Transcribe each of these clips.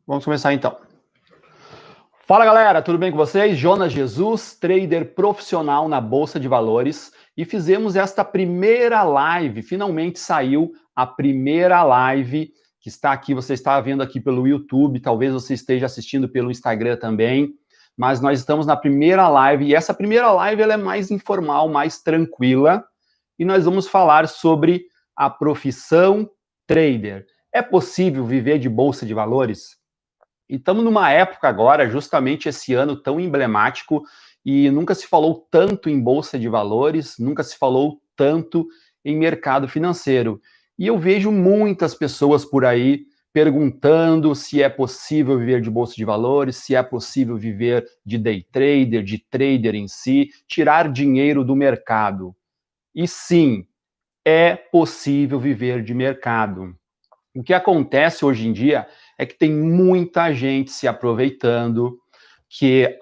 Vamos começar então. Fala galera, tudo bem com vocês? Jonas Jesus, trader profissional na Bolsa de Valores, e fizemos esta primeira live. Finalmente saiu a primeira live que está aqui. Você está vendo aqui pelo YouTube, talvez você esteja assistindo pelo Instagram também, mas nós estamos na primeira live, e essa primeira live ela é mais informal, mais tranquila, e nós vamos falar sobre a profissão trader. É possível viver de Bolsa de Valores? E estamos numa época agora, justamente esse ano tão emblemático, e nunca se falou tanto em bolsa de valores, nunca se falou tanto em mercado financeiro. E eu vejo muitas pessoas por aí perguntando se é possível viver de bolsa de valores, se é possível viver de day trader, de trader em si, tirar dinheiro do mercado. E sim, é possível viver de mercado. O que acontece hoje em dia é que tem muita gente se aproveitando, que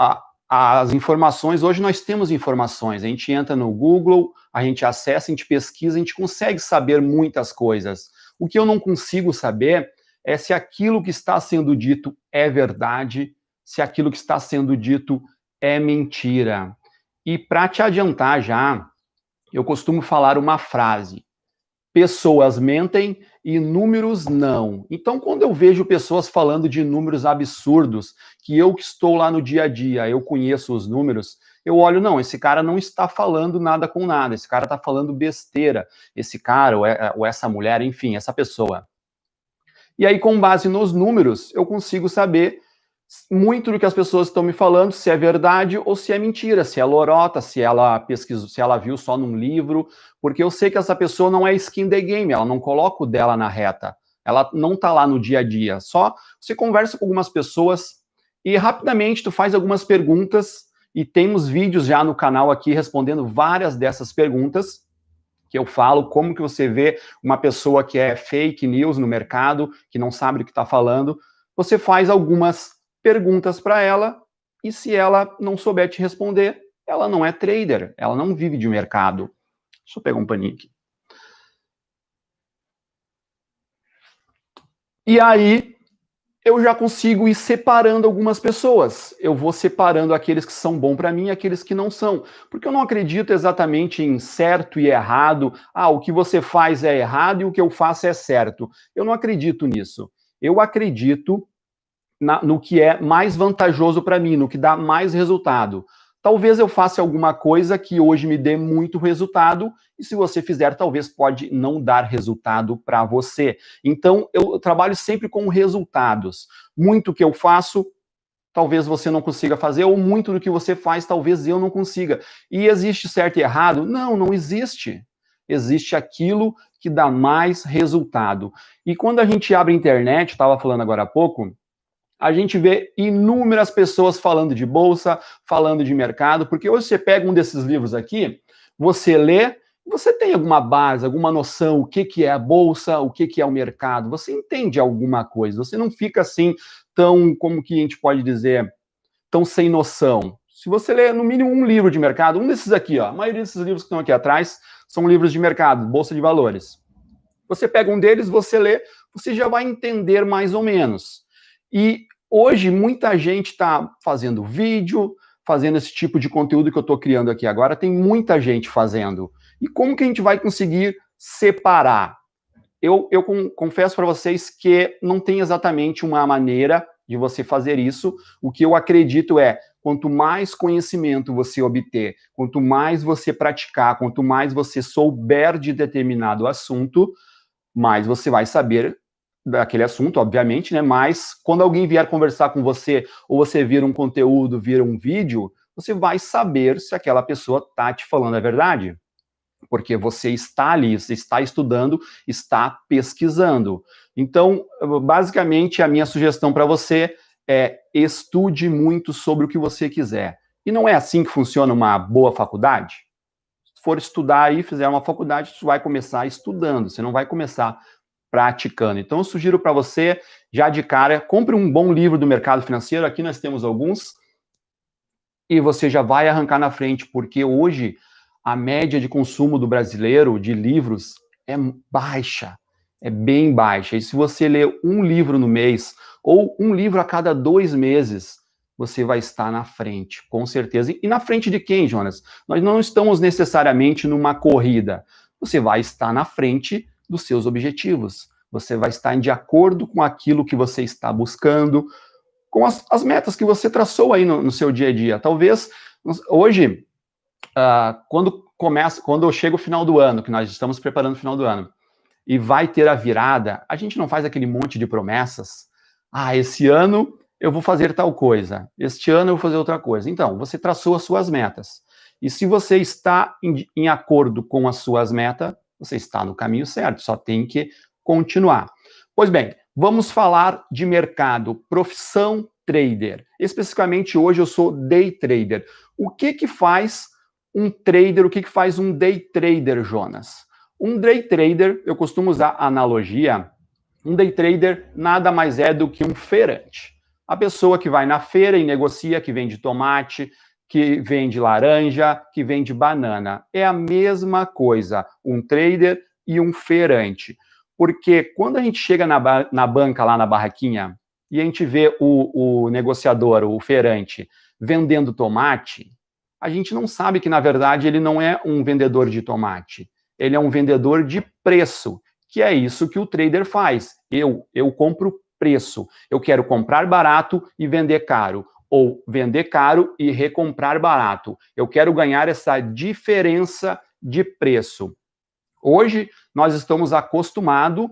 as informações, hoje nós temos informações, a gente entra no Google, a gente acessa, a gente pesquisa, a gente consegue saber muitas coisas. O que eu não consigo saber é se aquilo que está sendo dito é verdade, se aquilo que está sendo dito é mentira. E para te adiantar já, eu costumo falar uma frase: pessoas mentem e números não. Então, quando eu vejo pessoas falando de números absurdos, que eu que estou lá no dia a dia, eu conheço os números, eu olho, não, esse cara não está falando nada com nada, esse cara está falando besteira, esse cara ou essa mulher, enfim, essa pessoa. E aí, com base nos números, eu consigo saber muito do que as pessoas estão me falando, se é verdade ou se é mentira, se é lorota, se ela pesquisou, se ela viu só num livro, porque eu sei que essa pessoa não é skin the game, ela não coloca o dela na reta, ela não tá lá no dia a dia, só você conversa com algumas pessoas e rapidamente tu faz algumas perguntas, e temos vídeos já no canal aqui respondendo várias dessas perguntas, que eu falo como que você vê uma pessoa que é fake news no mercado, que não sabe do que está falando. Você faz algumas perguntas para ela, e se ela não souber te responder, ela não é trader, ela não vive de mercado. Deixa eu pegar um paninho aqui. E aí, eu já consigo ir separando algumas pessoas. Eu vou separando aqueles que são bons para mim e aqueles que não são. Porque eu não acredito exatamente em certo e errado. Ah, o que você faz é errado e o que eu faço é certo. Eu não acredito nisso. Eu acredito no que é mais vantajoso para mim, no que dá mais resultado. Talvez eu faça alguma coisa que hoje me dê muito resultado, e se você fizer, talvez pode não dar resultado para você. Então, eu trabalho sempre com resultados. Muito que eu faço, talvez você não consiga fazer, ou muito do que você faz, talvez eu não consiga. E existe certo e errado? Não, não existe. Existe aquilo que dá mais resultado. E quando a gente abre a internet, estava falando agora há pouco, a gente vê inúmeras pessoas falando de bolsa, falando de mercado, porque hoje você pega um desses livros aqui, você lê, você tem alguma base, alguma noção, o que, que é a bolsa, o que, que é o mercado, você entende alguma coisa, você não fica assim tão, como que a gente pode dizer, tão sem noção. Se você lê no mínimo um livro de mercado, um desses aqui, ó, a maioria desses livros que estão aqui atrás são livros de mercado, bolsa de valores. Você pega um deles, você lê, você já vai entender mais ou menos. E hoje muita gente está fazendo vídeo, fazendo esse tipo de conteúdo que eu estou criando aqui agora, tem muita gente fazendo. E como que a gente vai conseguir separar? Eu confesso para vocês que não tem exatamente uma maneira de você fazer isso. O que eu acredito é, quanto mais conhecimento você obter, quanto mais você praticar, quanto mais você souber de determinado assunto, mais você vai saber daquele assunto, obviamente, né? Mas quando alguém vier conversar com você, ou você vir um conteúdo, vir um vídeo, você vai saber se aquela pessoa está te falando a verdade. Porque você está ali, você está estudando, está pesquisando. Então, basicamente, a minha sugestão para você é estude muito sobre o que você quiser. E não é assim que funciona uma boa faculdade? Se for estudar e fizer uma faculdade, você vai começar estudando, você não vai começar praticando. Então, eu sugiro para você, já de cara, compre um bom livro do mercado financeiro, aqui nós temos alguns, e você já vai arrancar na frente, porque hoje a média de consumo do brasileiro de livros é baixa. é bem baixa. E se você ler um livro no mês, ou um livro a cada 2 meses, você vai estar na frente, com certeza. E na frente de quem, Jonas? Nós não estamos necessariamente numa corrida. Você vai estar na frente dos seus objetivos. Você vai estar de acordo com aquilo que você está buscando, com as metas que você traçou aí no seu dia a dia. Talvez, hoje, quando chega o final do ano, que nós estamos preparando o final do ano, e vai ter a virada, a gente não faz aquele monte de promessas. Esse ano eu vou fazer tal coisa, este ano eu vou fazer outra coisa. Então, você traçou as suas metas. E se você está em acordo com as suas metas, você está no caminho certo, só tem que continuar. Pois bem, vamos falar de mercado, profissão trader. Especificamente hoje eu sou day trader. O que faz um trader, o que faz um day trader, Jonas? Um day trader, eu costumo usar a analogia, um day trader nada mais é do que um feirante. A pessoa que vai na feira e negocia, que vende tomate, que vende laranja, que vende banana. É a mesma coisa, um trader e um feirante. Porque quando a gente chega na banca, lá na barraquinha, e a gente vê o negociador, o feirante, vendendo tomate, a gente não sabe que, na verdade, ele não é um vendedor de tomate. Ele é um vendedor de preço, que é isso que o trader faz. Eu compro preço. Eu quero comprar barato e vender caro. Ou vender caro e recomprar barato. Eu quero ganhar essa diferença de preço. Hoje, nós estamos acostumados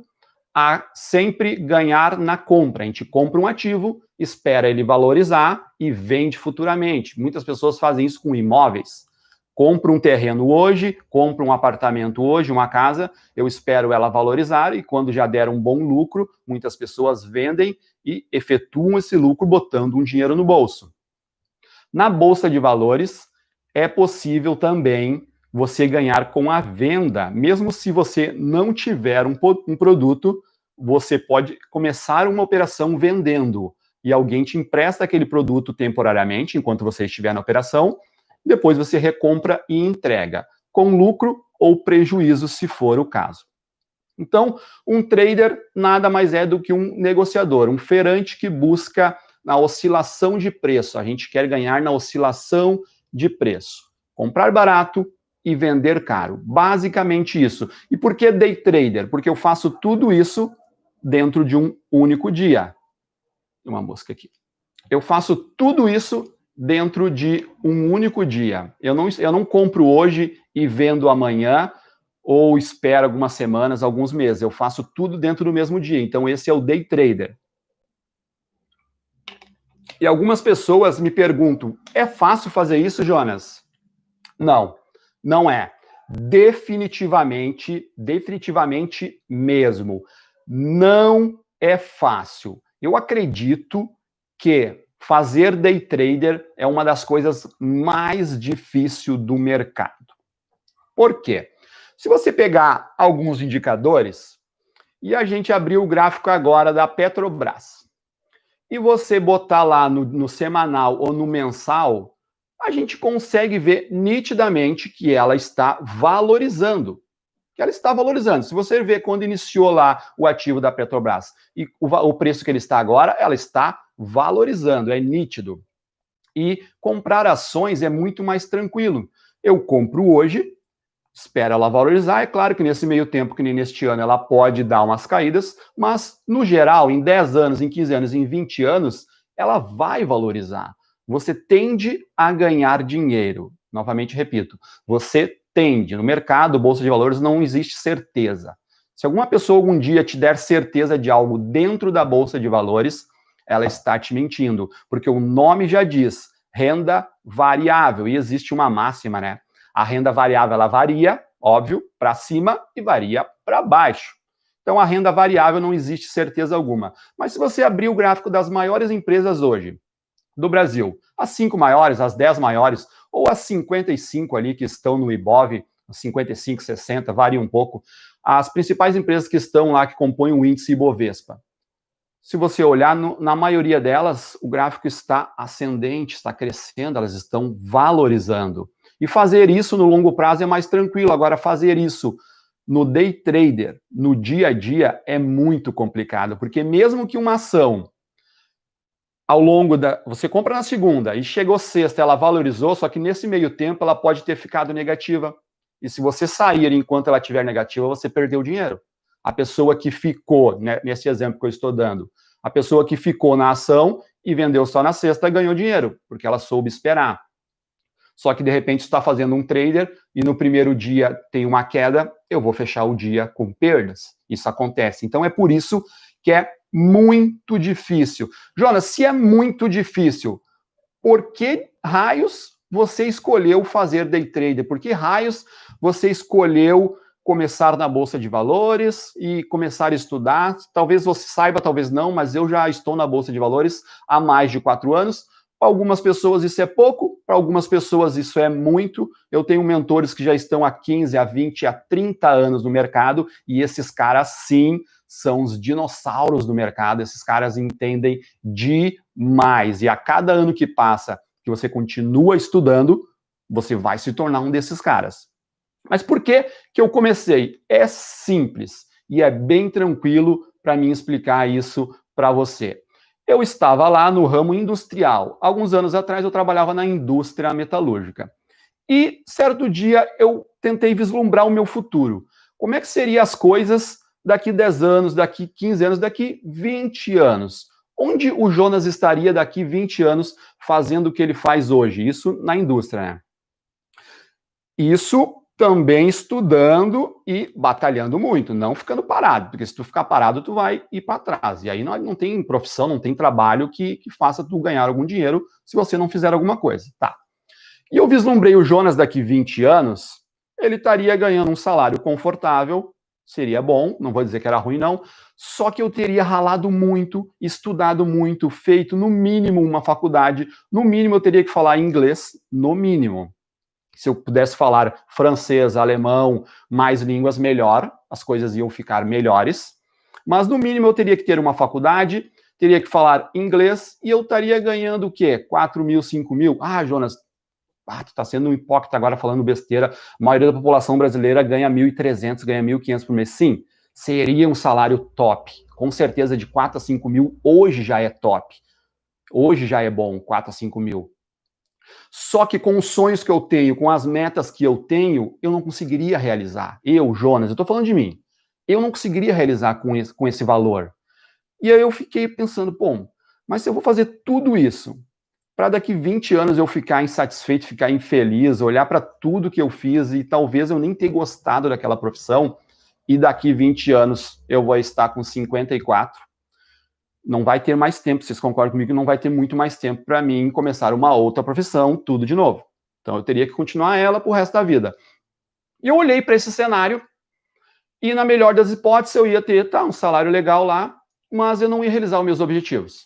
a sempre ganhar na compra. A gente compra um ativo, espera ele valorizar e vende futuramente. Muitas pessoas fazem isso com imóveis. Compro um terreno hoje, compro um apartamento hoje, uma casa, eu espero ela valorizar e quando já der um bom lucro, muitas pessoas vendem e efetuam esse lucro botando um dinheiro no bolso. Na Bolsa de Valores, é possível também você ganhar com a venda. Mesmo se você não tiver um produto, você pode começar uma operação vendendo e alguém te empresta aquele produto temporariamente, enquanto você estiver na operação, depois você recompra e entrega, com lucro ou prejuízo, se for o caso. Então, um trader nada mais é do que um negociador, um feirante que busca na oscilação de preço. A gente quer ganhar na oscilação de preço. Comprar barato e vender caro. Basicamente isso. E por que day trader? Porque eu faço tudo isso dentro de um único dia. Tem uma mosca aqui. Eu faço tudo isso dentro de um único dia. Eu não compro hoje e vendo amanhã, ou espero algumas semanas, alguns meses. Eu faço tudo dentro do mesmo dia. Então, esse é o day trader. E algumas pessoas me perguntam, é fácil fazer isso, Jonas? Não, não é. Definitivamente mesmo. Não é fácil. Eu acredito que fazer day trader é uma das coisas mais difíceis do mercado. Por quê? Se você pegar alguns indicadores, e a gente abrir o gráfico agora da Petrobras, e você botar lá no semanal ou no mensal, a gente consegue ver nitidamente que ela está valorizando. Que ela está valorizando. Se você ver quando iniciou lá o ativo da Petrobras e o preço que ele está agora, ela está valorizando, é nítido. E comprar ações é muito mais tranquilo. Eu compro hoje, espero ela valorizar. É claro que nesse meio tempo, que nem neste ano, ela pode dar umas caídas, mas, no geral, em 10 anos, em 15 anos, em 20 anos, ela vai valorizar. Você tende a ganhar dinheiro. Novamente repito, você tende. No mercado, Bolsa de Valores, não existe certeza. Se alguma pessoa algum dia te der certeza de algo dentro da Bolsa de Valores, ela está te mentindo, porque o nome já diz, renda variável, e existe uma máxima, né? A renda variável, ela varia, óbvio, para cima e varia para baixo. Então, a renda variável não existe certeza alguma. Mas se você abrir o gráfico das maiores empresas hoje, do Brasil, as 5 maiores, as 10 maiores, ou as 55 ali que estão no Ibov, 55, 60, varia um pouco, as principais empresas que estão lá, que compõem o índice Ibovespa. Se você olhar, na maioria delas, o gráfico está ascendente, está crescendo, elas estão valorizando. E fazer isso no longo prazo é mais tranquilo. Agora, fazer isso no day trader, no dia a dia, é muito complicado, porque mesmo que uma ação, ao longo da... Você compra na segunda e chegou sexta, ela valorizou, só que nesse meio tempo ela pode ter ficado negativa. E se você sair enquanto ela estiver negativa, você perdeu dinheiro. A pessoa que ficou, né, nesse exemplo que eu estou dando, a pessoa que ficou na ação e vendeu só na sexta ganhou dinheiro, porque ela soube esperar. Só que, de repente, está fazendo um trader e no primeiro dia tem uma queda, eu vou fechar o dia com perdas. Isso acontece. Então, é por isso que é muito difícil. Jonas, se é muito difícil, por que raios você escolheu fazer day trader? Por que raios você escolheu começar na Bolsa de Valores e começar a estudar? Talvez você saiba, talvez não, mas eu já estou na Bolsa de Valores há mais de 4 anos. Para algumas pessoas isso é pouco, para algumas pessoas isso é muito. Eu tenho mentores que já estão há 15, há 20, há 30 anos no mercado, e esses caras, sim, são os dinossauros do mercado, esses caras entendem demais. E a cada ano que passa, que você continua estudando, você vai se tornar um desses caras. Mas por que que eu comecei? É simples e é bem tranquilo para mim explicar isso para você. Eu estava lá no ramo industrial. Alguns anos atrás eu trabalhava na indústria metalúrgica. E certo dia eu tentei vislumbrar o meu futuro. Como é que seriam as coisas daqui 10 anos, daqui 15 anos, daqui 20 anos? Onde o Jonas estaria daqui 20 anos fazendo o que ele faz hoje? Isso na indústria, né? Isso também estudando e batalhando muito, não ficando parado, porque se tu ficar parado, tu vai ir para trás. E aí não tem profissão, não tem trabalho que faça tu ganhar algum dinheiro se você não fizer alguma coisa. Tá. E eu vislumbrei o Jonas daqui 20 anos, ele estaria ganhando um salário confortável, seria bom, não vou dizer que era ruim não, só que eu teria ralado muito, estudado muito, feito no mínimo uma faculdade, no mínimo eu teria que falar inglês, no mínimo. Se eu pudesse falar francês, alemão, mais línguas, melhor, as coisas iam ficar melhores. Mas, no mínimo, eu teria que ter uma faculdade, teria que falar inglês, e eu estaria ganhando o quê? 4 mil, 5 mil? Ah, Jonas, tu está sendo um hipócrita agora falando besteira. A maioria da população brasileira ganha 1.300, ganha 1.500 por mês. Sim, seria um salário top. Com certeza, de 4 a 5 mil, hoje já é top. Hoje já é bom, 4 a 5 mil. Só que com os sonhos que eu tenho, com as metas que eu tenho, eu não conseguiria realizar. Eu, Jonas, eu estou falando de mim. Eu não conseguiria realizar com esse valor. E aí eu fiquei pensando, pô, mas se eu vou fazer tudo isso, para daqui 20 anos eu ficar insatisfeito, ficar infeliz, olhar para tudo que eu fiz e talvez eu nem ter gostado daquela profissão, e daqui 20 anos eu vou estar com 54, não vai ter mais tempo, vocês concordam comigo, não vai ter muito mais tempo para mim começar uma outra profissão, tudo de novo. Então eu teria que continuar ela pro resto da vida. E eu olhei para esse cenário e, na melhor das hipóteses, eu ia ter um salário legal lá, mas eu não ia realizar os meus objetivos.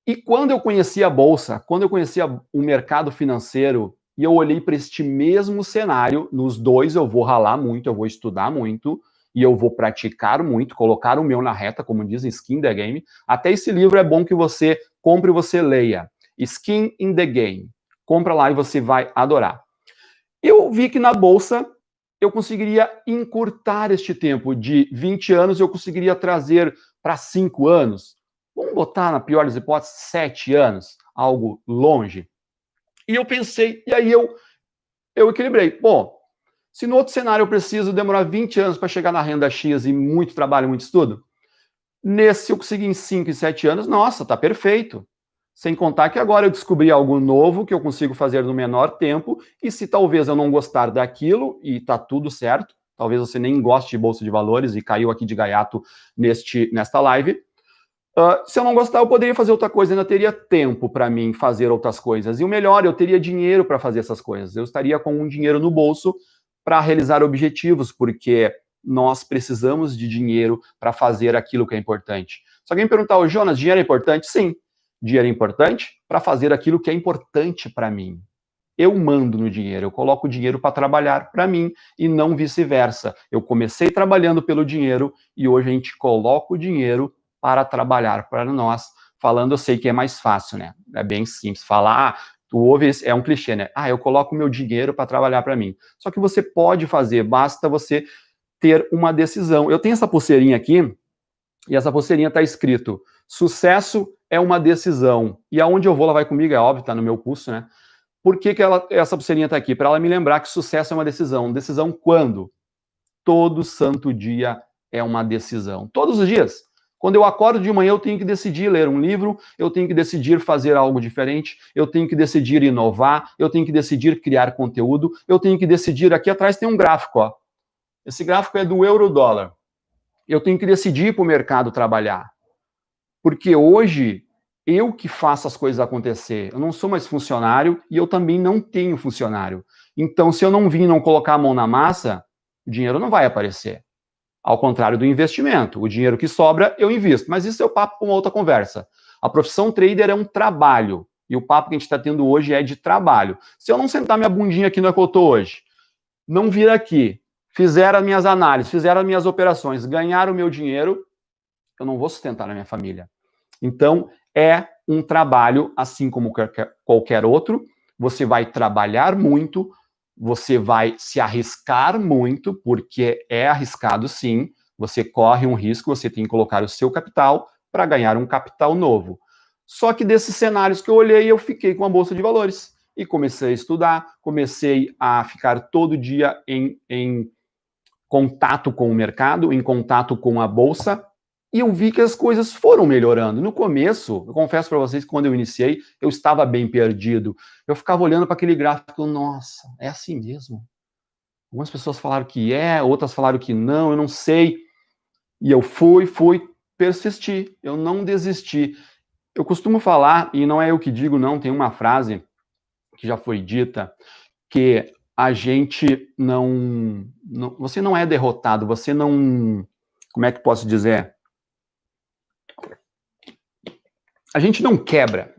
E quando eu conheci a Bolsa, quando eu conheci o mercado financeiro, e eu olhei para este mesmo cenário, nos dois eu vou ralar muito, eu vou estudar muito, e eu vou praticar muito, colocar o meu na reta, como dizem, Skin in the Game. Até esse livro é bom que você compre e você leia. Skin in the Game. Compra lá e você vai adorar. Eu vi que na Bolsa eu conseguiria encurtar este tempo. De 20 anos eu conseguiria trazer para 5 anos. Vamos botar, na pior das hipóteses, 7 anos, algo longe. E eu pensei, e aí eu equilibrei. Bom, se no outro cenário eu preciso demorar 20 anos para chegar na renda X e muito trabalho, muito estudo, nesse eu consegui em 5 e 7 anos, nossa, tá perfeito. Sem contar que agora eu descobri algo novo que eu consigo fazer no menor tempo, e se talvez eu não gostar daquilo, e tá tudo certo, talvez você nem goste de Bolsa de Valores e caiu aqui de gaiato nesta live, se eu não gostar, eu poderia fazer outra coisa, ainda teria tempo para mim fazer outras coisas. E o melhor, eu teria dinheiro para fazer essas coisas. Eu estaria com um dinheiro no bolso para realizar objetivos, porque nós precisamos de dinheiro para fazer aquilo que é importante. Se alguém perguntar, ô Jonas, dinheiro é importante? Sim, dinheiro é importante para fazer aquilo que é importante para mim. Eu mando no dinheiro, eu coloco o dinheiro para trabalhar para mim e não vice-versa. Eu comecei trabalhando pelo dinheiro e hoje a gente coloca o dinheiro para trabalhar para nós. Falando, eu sei que é mais fácil, né? É bem simples. Falar, tu ouve, é um clichê, né? Eu coloco o meu dinheiro para trabalhar para mim. Só que você pode fazer, basta você ter uma decisão. Eu tenho essa pulseirinha aqui, e essa pulseirinha está escrito: sucesso é uma decisão. E aonde eu vou, ela vai comigo, é óbvio, está no meu pulso, né? Por que essa pulseirinha está aqui? Para ela me lembrar que sucesso é uma decisão. Decisão quando? Todo santo dia é uma decisão. Todos os dias. Quando eu acordo de manhã, eu tenho que decidir ler um livro, eu tenho que decidir fazer algo diferente, eu tenho que decidir inovar, eu tenho que decidir criar conteúdo, eu tenho que decidir... Aqui atrás tem um gráfico, ó. Esse gráfico é do euro-dólar. Eu tenho que decidir para o mercado trabalhar. Porque hoje, eu que faço as coisas acontecer. Eu não sou mais funcionário e eu também não tenho funcionário. Então, se eu não vir e não colocar a mão na massa, o dinheiro não vai aparecer. Ao contrário do investimento. O dinheiro que sobra, eu invisto. Mas isso é o papo para uma outra conversa. A profissão trader é um trabalho. E o papo que a gente está tendo hoje é de trabalho. Se eu não sentar minha bundinha aqui no que eu estou hoje, não vir aqui, fizer as minhas análises, fizer as minhas operações, ganhar o meu dinheiro, eu não vou sustentar a minha família. Então, é um trabalho, assim como qualquer outro. Você vai trabalhar muito, você vai se arriscar muito, porque é arriscado sim, você corre um risco, você tem que colocar o seu capital para ganhar um capital novo. Só que desses cenários que eu olhei, eu fiquei com a Bolsa de Valores e comecei a estudar, comecei a ficar todo dia em contato com o mercado, em contato com a Bolsa, e eu vi que as coisas foram melhorando. No começo, eu confesso para vocês que quando eu iniciei, eu estava bem perdido. Eu ficava olhando para aquele gráfico, nossa, é assim mesmo? Algumas pessoas falaram que é, outras falaram que não, eu não sei. E eu fui, persistir, eu não desisti. Eu costumo falar, e não é eu que digo, não, tem uma frase que já foi dita, que a gente não... Você não é derrotado, você não... Como é que posso dizer? A gente não quebra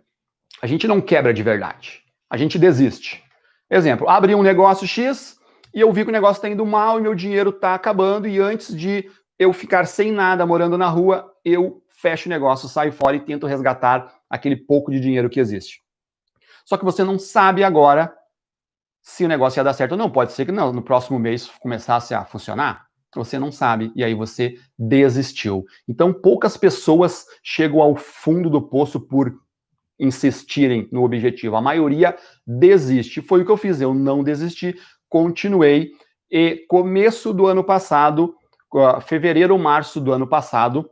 de verdade. A gente desiste. Exemplo, abri um negócio X e eu vi que o negócio está indo mal e meu dinheiro está acabando e antes de eu ficar sem nada morando na rua, eu fecho o negócio, saio fora e tento resgatar aquele pouco de dinheiro que existe. Só que você não sabe agora se o negócio ia dar certo ou não. Pode ser que não, no próximo mês começasse a funcionar. Você não sabe, e aí você desistiu. Então, poucas pessoas chegam ao fundo do poço por insistirem no objetivo. A maioria desiste. Foi o que eu fiz, eu não desisti, continuei. E começo do ano passado, fevereiro, março do ano passado,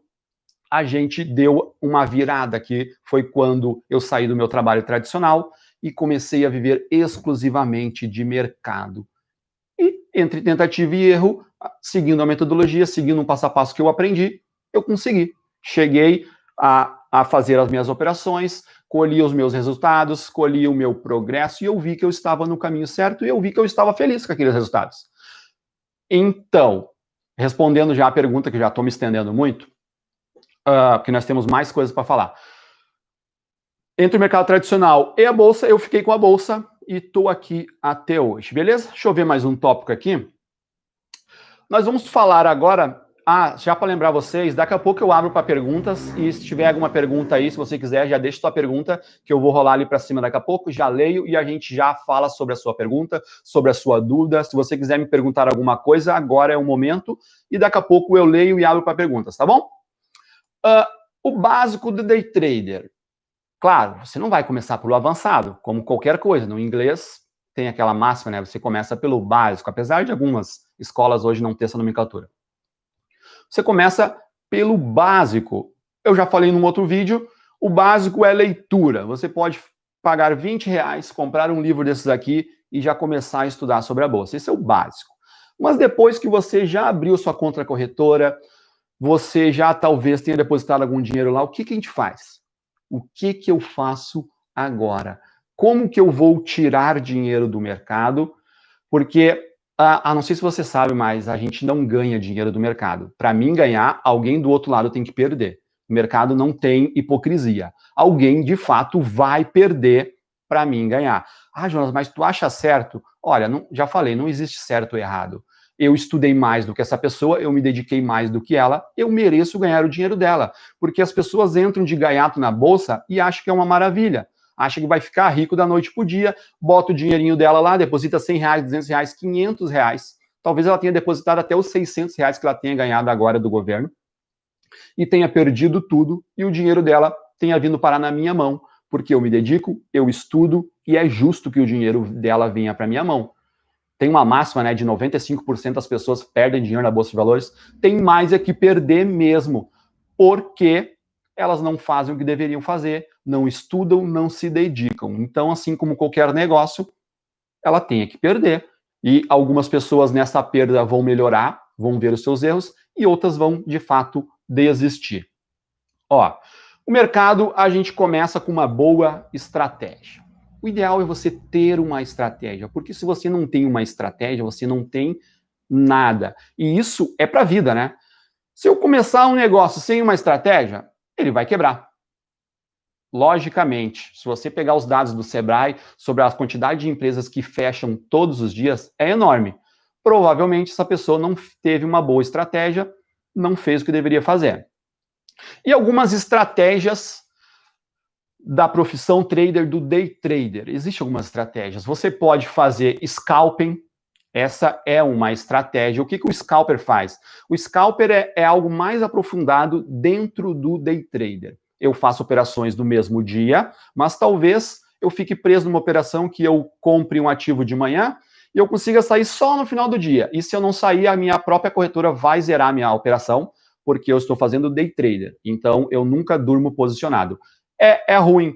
a gente deu uma virada, que foi quando eu saí do meu trabalho tradicional e comecei a viver exclusivamente de mercado. E entre tentativa e erro, seguindo a metodologia, seguindo um passo a passo que eu aprendi, eu consegui. Cheguei a fazer as minhas operações, colhi os meus resultados, colhi o meu progresso e eu vi que eu estava no caminho certo e eu vi que eu estava feliz com aqueles resultados. Então, respondendo já a pergunta, que já estou me estendendo muito, porque nós temos mais coisas para falar. Entre o mercado tradicional e a Bolsa, eu fiquei com a Bolsa e estou aqui até hoje, beleza? Deixa eu ver mais um tópico aqui. Nós vamos falar agora... já para lembrar vocês, daqui a pouco eu abro para perguntas e se tiver alguma pergunta aí, se você quiser, já deixa sua pergunta, que eu vou rolar ali para cima daqui a pouco, já leio e a gente já fala sobre a sua pergunta, sobre a sua dúvida. Se você quiser me perguntar alguma coisa, agora é o momento e daqui a pouco eu leio e abro para perguntas, tá bom? O básico do day trader. Claro, você não vai começar pelo avançado, como qualquer coisa. No inglês tem aquela máxima, né? Você começa pelo básico, apesar de algumas escolas hoje não ter essa nomenclatura. Você começa pelo básico. Eu já falei num outro vídeo, o básico é leitura. Você pode pagar R$20, comprar um livro desses aqui e já começar a estudar sobre a Bolsa. Esse é o básico. Mas depois que você já abriu sua conta corretora, você já talvez tenha depositado algum dinheiro lá, o que a gente faz? O que eu faço agora? Como que eu vou tirar dinheiro do mercado? Porque... não sei se você sabe, mas a gente não ganha dinheiro do mercado. Para mim ganhar, alguém do outro lado tem que perder. O mercado não tem hipocrisia. Alguém, de fato, vai perder para mim ganhar. Jonas, mas tu acha certo? Olha, já falei, não existe certo ou errado. Eu estudei mais do que essa pessoa, eu me dediquei mais do que ela, eu mereço ganhar o dinheiro dela. Porque as pessoas entram de gaiato na bolsa e acham que é uma maravilha. Acha que vai ficar rico da noite pro dia, bota o dinheirinho dela lá, deposita R$100, R$200, R$500 Talvez ela tenha depositado até os R$ 600 que ela tenha ganhado agora do governo e tenha perdido tudo e o dinheiro dela tenha vindo parar na minha mão, porque eu me dedico, eu estudo e é justo que o dinheiro dela venha para minha mão. Tem uma máxima, né, de 95% das pessoas perdem dinheiro na Bolsa de Valores, tem mais é que perder mesmo, porque elas não fazem o que deveriam fazer, não estudam, não se dedicam. Então, assim como qualquer negócio, ela tem que perder. E algumas pessoas nessa perda vão melhorar, vão ver os seus erros, e outras vão, de fato, desistir. Ó, o mercado, a gente começa com uma boa estratégia. O ideal é você ter uma estratégia, porque se você não tem uma estratégia, você não tem nada. E isso é para a vida, né? Se eu começar um negócio sem uma estratégia, ele vai quebrar. Logicamente, se você pegar os dados do Sebrae sobre a quantidade de empresas que fecham todos os dias, é enorme. Provavelmente essa pessoa não teve uma boa estratégia, não fez o que deveria fazer. E algumas estratégias da profissão trader, do day trader. Existem algumas estratégias. Você pode fazer scalping. Essa é uma estratégia. O que o scalper faz? O scalper é algo mais aprofundado dentro do day trader. Eu faço operações no mesmo dia, mas talvez eu fique preso numa operação que eu compre um ativo de manhã e eu consiga sair só no final do dia. E se eu não sair, a minha própria corretora vai zerar a minha operação, porque eu estou fazendo day trader. Então, eu nunca durmo posicionado. É ruim,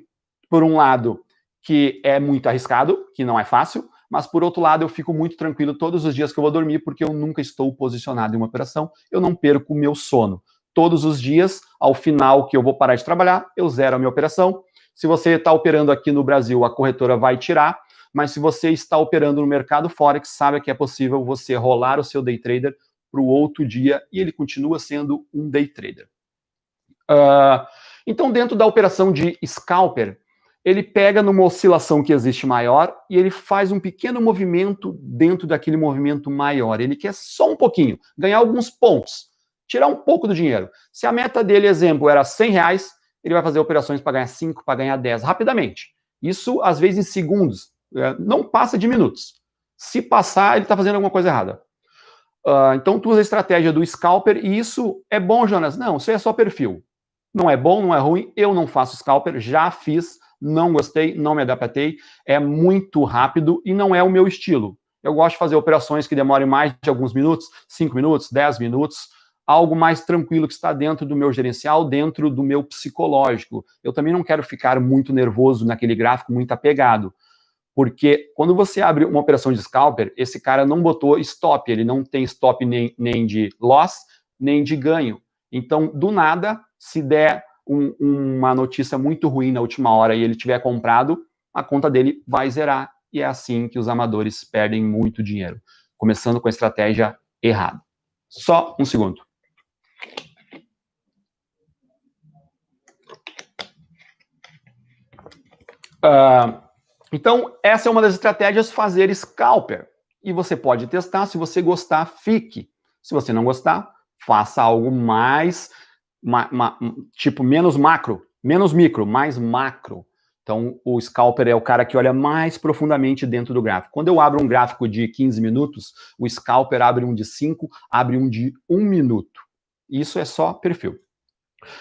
por um lado, que é muito arriscado, que não é fácil, mas por outro lado eu fico muito tranquilo todos os dias que eu vou dormir, porque eu nunca estou posicionado em uma operação, eu não perco o meu sono. Todos os dias, ao final que eu vou parar de trabalhar, eu zero a minha operação. Se você está operando aqui no Brasil, a corretora vai tirar, mas se você está operando no mercado Forex, sabe que é possível você rolar o seu day trader para o outro dia e ele continua sendo um day trader. Então, dentro da operação de scalper, ele pega numa oscilação que existe maior e ele faz um pequeno movimento dentro daquele movimento maior. Ele quer só um pouquinho, ganhar alguns pontos, tirar um pouco do dinheiro. Se a meta dele, exemplo, era R$ 100, ele vai fazer operações para ganhar 5, para ganhar 10, rapidamente. Isso, às vezes, em segundos. Não passa de minutos. Se passar, ele está fazendo alguma coisa errada. Então, tu usa a estratégia do scalper e isso é bom, Jonas? Não, isso é só perfil. Não é bom, não é ruim, eu não faço scalper, já fiz, não gostei, não me adaptei, é muito rápido e não é o meu estilo. Eu gosto de fazer operações que demorem mais de alguns minutos, 5 minutos, 10 minutos, algo mais tranquilo que está dentro do meu gerencial, dentro do meu psicológico. Eu também não quero ficar muito nervoso naquele gráfico, muito apegado, porque quando você abre uma operação de scalper, esse cara não botou stop, ele não tem stop nem de loss, nem de ganho. Então, do nada, se der uma notícia muito ruim na última hora e ele tiver comprado, a conta dele vai zerar. E é assim que os amadores perdem muito dinheiro, começando com a estratégia errada. Só um segundo. Então, essa é uma das estratégias, fazer scalper. E você pode testar, se você gostar, fique. Se você não gostar, faça algo mais, tipo, menos macro, menos micro, mais macro. Então, o scalper é o cara que olha mais profundamente dentro do gráfico. Quando eu abro um gráfico de 15 minutos, o scalper abre um de 5, abre um de 1 minuto. Isso é só perfil.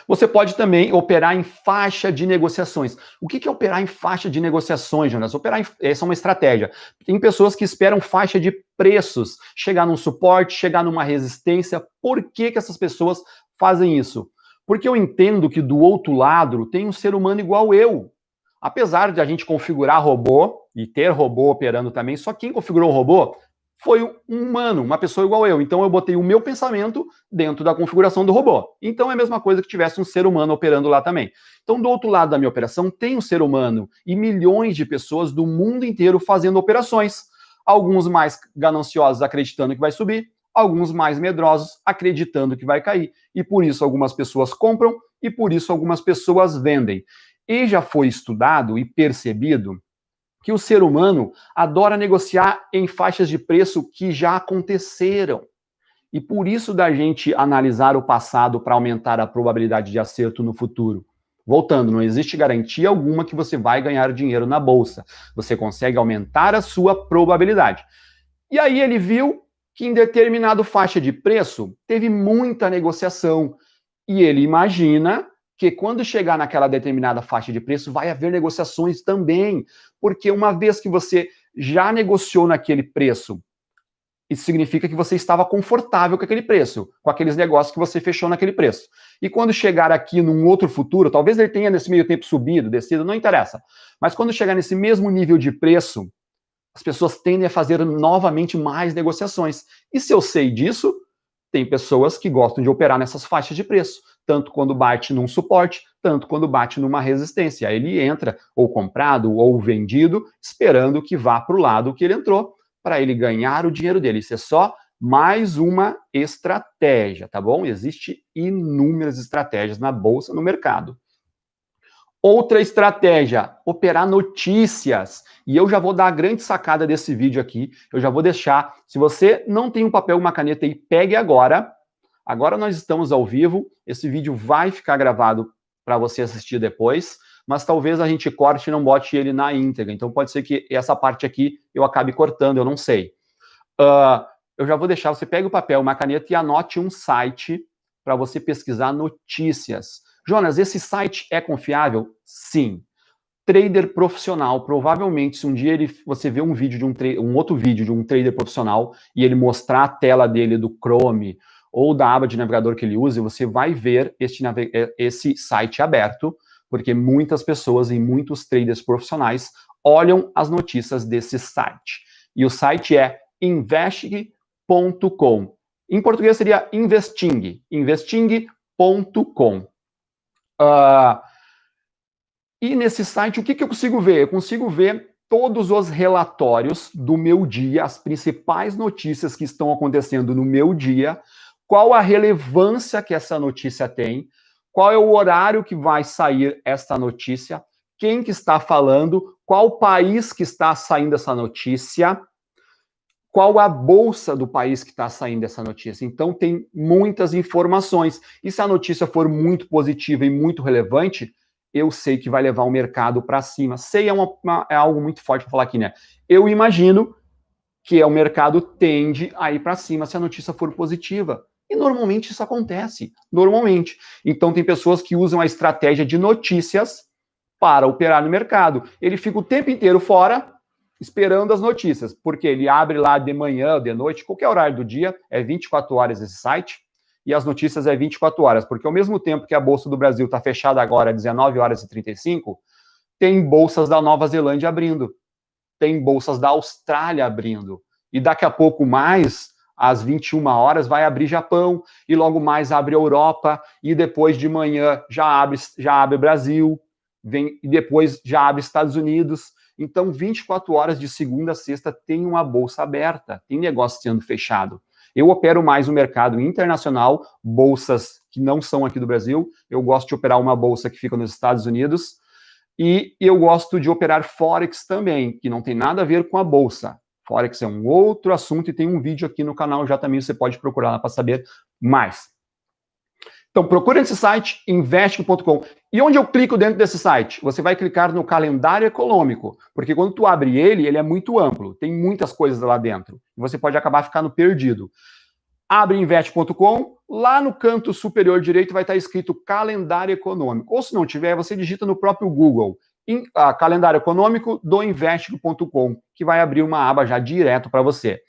Você pode também operar em faixa de negociações. O que é operar em faixa de negociações, Jonas? Essa é uma estratégia. Tem pessoas que esperam faixa de preços, chegar num suporte, chegar numa resistência. Por que essas pessoas fazem isso? Porque eu entendo que do outro lado tem um ser humano igual eu. Apesar de a gente configurar robô e ter robô operando também, só quem configurou o robô foi um humano, uma pessoa igual eu. Então eu botei o meu pensamento dentro da configuração do robô. Então é a mesma coisa que tivesse um ser humano operando lá também. Então do outro lado da minha operação tem um ser humano e milhões de pessoas do mundo inteiro fazendo operações. Alguns mais gananciosos acreditando que vai subir, alguns mais medrosos acreditando que vai cair. E por isso algumas pessoas compram e por isso algumas pessoas vendem. E já foi estudado e percebido que o ser humano adora negociar em faixas de preço que já aconteceram. E por isso da gente analisar o passado para aumentar a probabilidade de acerto no futuro. Voltando, não existe garantia alguma que você vai ganhar dinheiro na bolsa. Você consegue aumentar a sua probabilidade. E aí ele viu que em determinada faixa de preço teve muita negociação e ele imagina que quando chegar naquela determinada faixa de preço vai haver negociações também, porque uma vez que você já negociou naquele preço, isso significa que você estava confortável com aquele preço, com aqueles negócios que você fechou naquele preço. E quando chegar aqui num outro futuro, talvez ele tenha nesse meio tempo subido, descido, não interessa. Mas quando chegar nesse mesmo nível de preço, as pessoas tendem a fazer novamente mais negociações. E se eu sei disso, tem pessoas que gostam de operar nessas faixas de preço, tanto quando bate num suporte, tanto quando bate numa resistência. Aí ele entra ou comprado ou vendido, esperando que vá para o lado que ele entrou, para ele ganhar o dinheiro dele. Isso é só mais uma estratégia, tá bom? Existem inúmeras estratégias na bolsa, no mercado. Outra estratégia, operar notícias. E eu já vou dar a grande sacada desse vídeo aqui. Eu já vou deixar. Se você não tem um papel e uma caneta aí, pegue agora. Agora nós estamos ao vivo. Esse vídeo vai ficar gravado para você assistir depois. Mas talvez a gente corte e não bote ele na íntegra. Então pode ser que essa parte aqui eu acabe cortando, eu não sei. Eu já vou deixar. Você pegue o papel, uma caneta e anote um site para você pesquisar notícias. Jonas, esse site é confiável? Sim. Trader profissional, provavelmente, se um dia você vê um vídeo de um outro vídeo de um trader profissional e ele mostrar a tela dele do Chrome ou da aba de navegador que ele usa, você vai ver esse site aberto, porque muitas pessoas e muitos traders profissionais olham as notícias desse site. E o site é investing.com. Em português seria investing.com. E nesse site, o que eu consigo ver? Eu consigo ver todos os relatórios do meu dia, as principais notícias que estão acontecendo no meu dia, qual a relevância que essa notícia tem, qual é o horário que vai sair essa notícia, quem que está falando, qual país que está saindo essa notícia, qual a bolsa do país que está saindo essa notícia. Então, tem muitas informações. E se a notícia for muito positiva e muito relevante, eu sei que vai levar o mercado para cima. Sei é algo muito forte para falar aqui, né? Eu imagino que o mercado tende a ir para cima se a notícia for positiva. E normalmente isso acontece. Normalmente. Então, tem pessoas que usam a estratégia de notícias para operar no mercado. Ele fica o tempo inteiro fora, esperando as notícias, porque ele abre lá de manhã, de noite, qualquer horário do dia, é 24 horas esse site, e as notícias é 24 horas, porque ao mesmo tempo que a Bolsa do Brasil está fechada agora, 19 horas e 35, tem bolsas da Nova Zelândia abrindo, tem bolsas da Austrália abrindo, e daqui a pouco mais, às 21 horas, vai abrir Japão, e logo mais abre Europa, e depois de manhã já abre Brasil, e depois já abre Estados Unidos. Então, 24 horas de segunda a sexta tem uma bolsa aberta, tem negócio sendo fechado. Eu opero mais no mercado internacional, bolsas que não são aqui do Brasil. Eu gosto de operar uma bolsa que fica nos Estados Unidos. E eu gosto de operar Forex também, que não tem nada a ver com a bolsa. Forex é um outro assunto e tem um vídeo aqui no canal já também, você pode procurar lá para saber mais. Então, procura esse site, investing.com. E onde eu clico dentro desse site? Você vai clicar no calendário econômico, porque quando tu abre ele é muito amplo, tem muitas coisas lá dentro. Você pode acabar ficando perdido. Abre invest.com, lá no canto superior direito vai estar escrito calendário econômico. Ou se não tiver, você digita no próprio Google, calendário econômico do invest.com, que vai abrir uma aba já direto para você.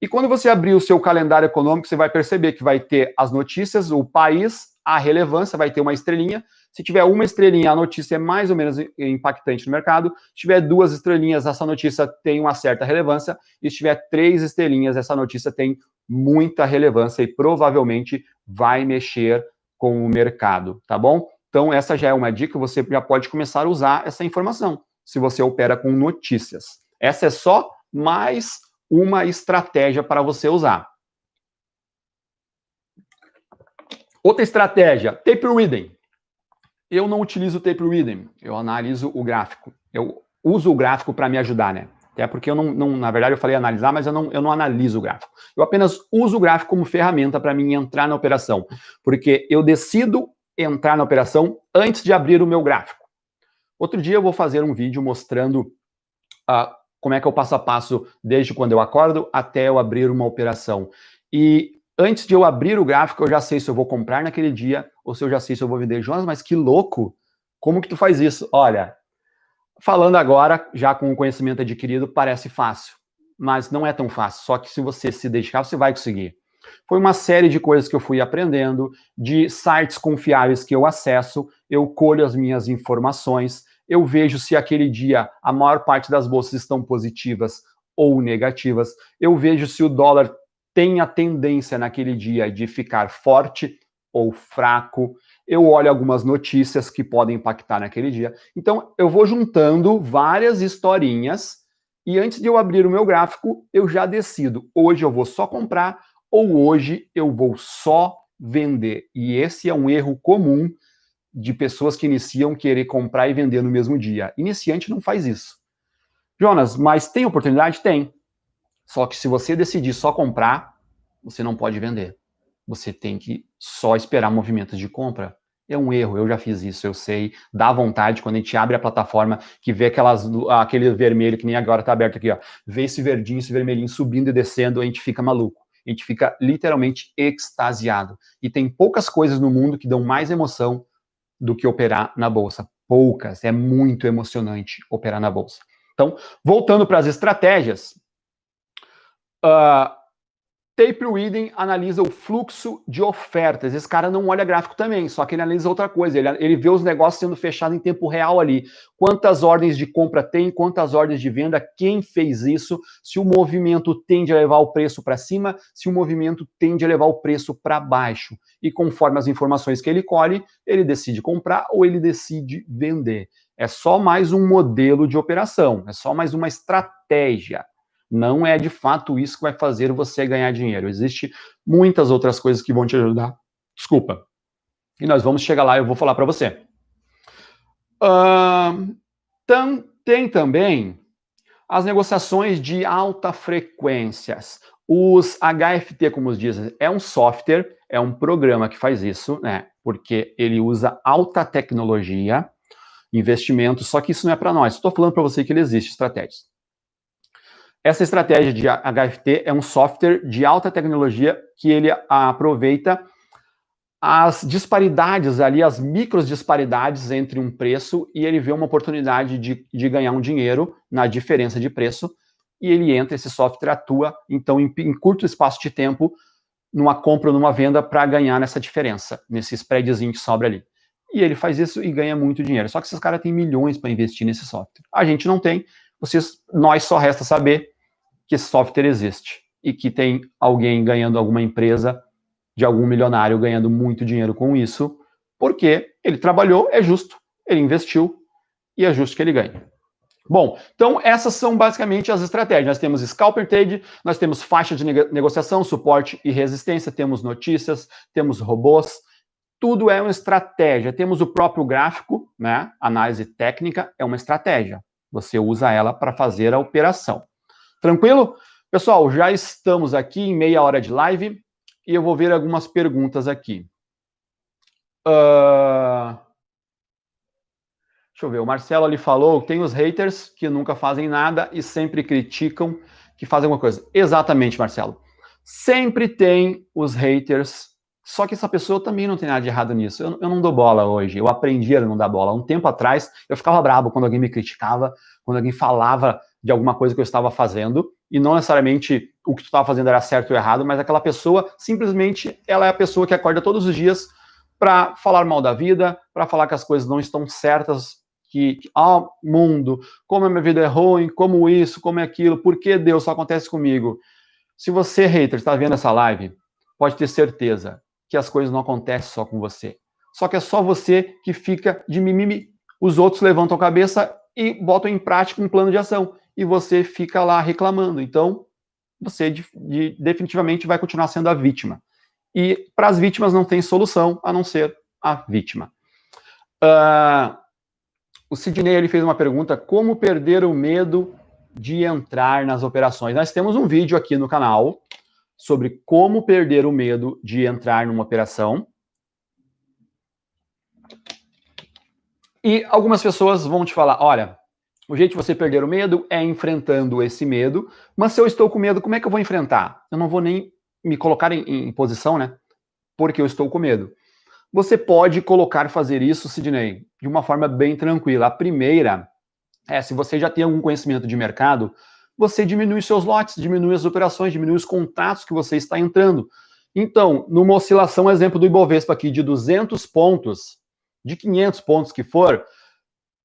E quando você abrir o seu calendário econômico, você vai perceber que vai ter as notícias, o país, a relevância, vai ter uma estrelinha. Se tiver uma estrelinha, a notícia é mais ou menos impactante no mercado. Se tiver 2 estrelinhas, essa notícia tem uma certa relevância. E se tiver 3 estrelinhas, essa notícia tem muita relevância e provavelmente vai mexer com o mercado, tá bom? Então, essa já é uma dica, você já pode começar a usar essa informação, se você opera com notícias. Essa é só mais uma estratégia para você usar. Outra estratégia, tape reading. Eu não utilizo tape reading, eu analiso o gráfico. Eu uso o gráfico para me ajudar, né? Até porque eu não, na verdade eu falei analisar, mas eu não analiso o gráfico. Eu apenas uso o gráfico como ferramenta para mim entrar na operação, porque eu decido entrar na operação antes de abrir o meu gráfico. Outro dia eu vou fazer um vídeo mostrando como é que é o passo a passo desde quando eu acordo até eu abrir uma operação. E antes de eu abrir o gráfico, eu já sei se eu vou comprar naquele dia ou se eu já sei se eu vou vender. Jonas, mas que louco! Como que tu faz isso? Olha, falando agora, já com o conhecimento adquirido, parece fácil, mas não é tão fácil. Só que se você se dedicar, você vai conseguir. Foi uma série de coisas que eu fui aprendendo, de sites confiáveis que eu acesso, eu colho as minhas informações, eu vejo se aquele dia a maior parte das bolsas estão positivas ou negativas, eu vejo se o dólar tem a tendência naquele dia de ficar forte ou fraco, eu olho algumas notícias que podem impactar naquele dia. Então, eu vou juntando várias historinhas e antes de eu abrir o meu gráfico, eu já decido, hoje eu vou só comprar ou hoje eu vou só vender. E esse é um erro comum de pessoas que iniciam querer comprar e vender no mesmo dia. Iniciante não faz isso. Jonas, mas tem oportunidade? Tem. Só que se você decidir só comprar, você não pode vender. Você tem que só esperar movimentos de compra. É um erro, eu já fiz isso, eu sei. Dá vontade quando a gente abre a plataforma, que vê aquele vermelho, que nem agora está aberto aqui, ó. Vê esse verdinho, esse vermelhinho subindo e descendo, a gente fica maluco. A gente fica literalmente extasiado. E tem poucas coisas no mundo que dão mais emoção do que operar na bolsa. Poucas. É muito emocionante operar na bolsa. Então, voltando para as estratégias, Tape Reading analisa o fluxo de ofertas. Esse cara não olha gráfico também, só que ele analisa outra coisa. Ele vê os negócios sendo fechados em tempo real ali. Quantas ordens de compra tem, quantas ordens de venda, quem fez isso, se o movimento tende a levar o preço para cima, se o movimento tende a levar o preço para baixo. E conforme as informações que ele colhe, ele decide comprar ou ele decide vender. É só mais um modelo de operação, é só mais uma estratégia. Não é de fato isso que vai fazer você ganhar dinheiro. Existem muitas outras coisas que vão te ajudar. Desculpa. E nós vamos chegar lá e eu vou falar para você. Tem também as negociações de alta frequências. Os HFT, como os dizem, é um software, é um programa que faz isso, né? Porque ele usa alta tecnologia, investimento, só que isso não é para nós. Estou falando para você que ele existe, estratégias. Essa estratégia de HFT é um software de alta tecnologia que ele aproveita as disparidades ali, as micros disparidades entre um preço e ele vê uma oportunidade de ganhar um dinheiro na diferença de preço e ele entra, esse software atua, então, em curto espaço de tempo, numa compra ou numa venda para ganhar nessa diferença, nesse spreadzinho que sobra ali. E ele faz isso e ganha muito dinheiro. Só que esses caras têm milhões para investir nesse software. A gente não tem, nós só resta saber que esse software existe e que tem alguém ganhando, alguma empresa de algum milionário ganhando muito dinheiro com isso, porque ele trabalhou, é justo, ele investiu e é justo que ele ganhe. Bom, então essas são basicamente as estratégias. Nós temos scalper trade, nós temos faixa de negociação, suporte e resistência, temos notícias, temos robôs, tudo é uma estratégia. Temos o próprio gráfico, né? Análise técnica é uma estratégia. Você usa ela para fazer a operação. Tranquilo? Pessoal, já estamos aqui em meia hora de live e eu vou ver algumas perguntas aqui. Deixa eu ver, o Marcelo ali falou, tem os haters que nunca fazem nada e sempre criticam que fazem alguma coisa. Exatamente, Marcelo. Sempre tem os haters, só que essa pessoa também não tem nada de errado nisso. Eu não dou bola hoje, eu aprendi a não dar bola. Um tempo atrás, eu ficava bravo quando alguém me criticava, quando alguém falava de alguma coisa que eu estava fazendo, e não necessariamente o que tu estava fazendo era certo ou errado, mas aquela pessoa, simplesmente, ela é a pessoa que acorda todos os dias para falar mal da vida, para falar que as coisas não estão certas, mundo, como a minha vida é ruim, como isso, como é aquilo, por que Deus só acontece comigo? Se você, hater, está vendo essa live, pode ter certeza que as coisas não acontecem só com você. Só que é só você que fica de mimimi. Os outros levantam a cabeça e botam em prática um plano de ação. E você fica lá reclamando. Então, você definitivamente vai continuar sendo a vítima. E para as vítimas não tem solução a não ser a vítima. O Sidney ele fez uma pergunta: como perder o medo de entrar nas operações? Nós temos um vídeo aqui no canal sobre como perder o medo de entrar numa operação. E algumas pessoas vão te falar: olha, O jeito de você perder o medo é enfrentando esse medo, mas se eu estou com medo, como é que eu vou enfrentar? Eu não vou nem me colocar em posição, né? Porque eu estou com medo. Você pode colocar fazer isso, Sidney, de uma forma bem tranquila. A primeira é, se você já tem algum conhecimento de mercado, você diminui seus lotes, diminui as operações, diminui os contratos que você está entrando. Então, numa oscilação, exemplo do Ibovespa aqui, de 200 pontos, de 500 pontos que for,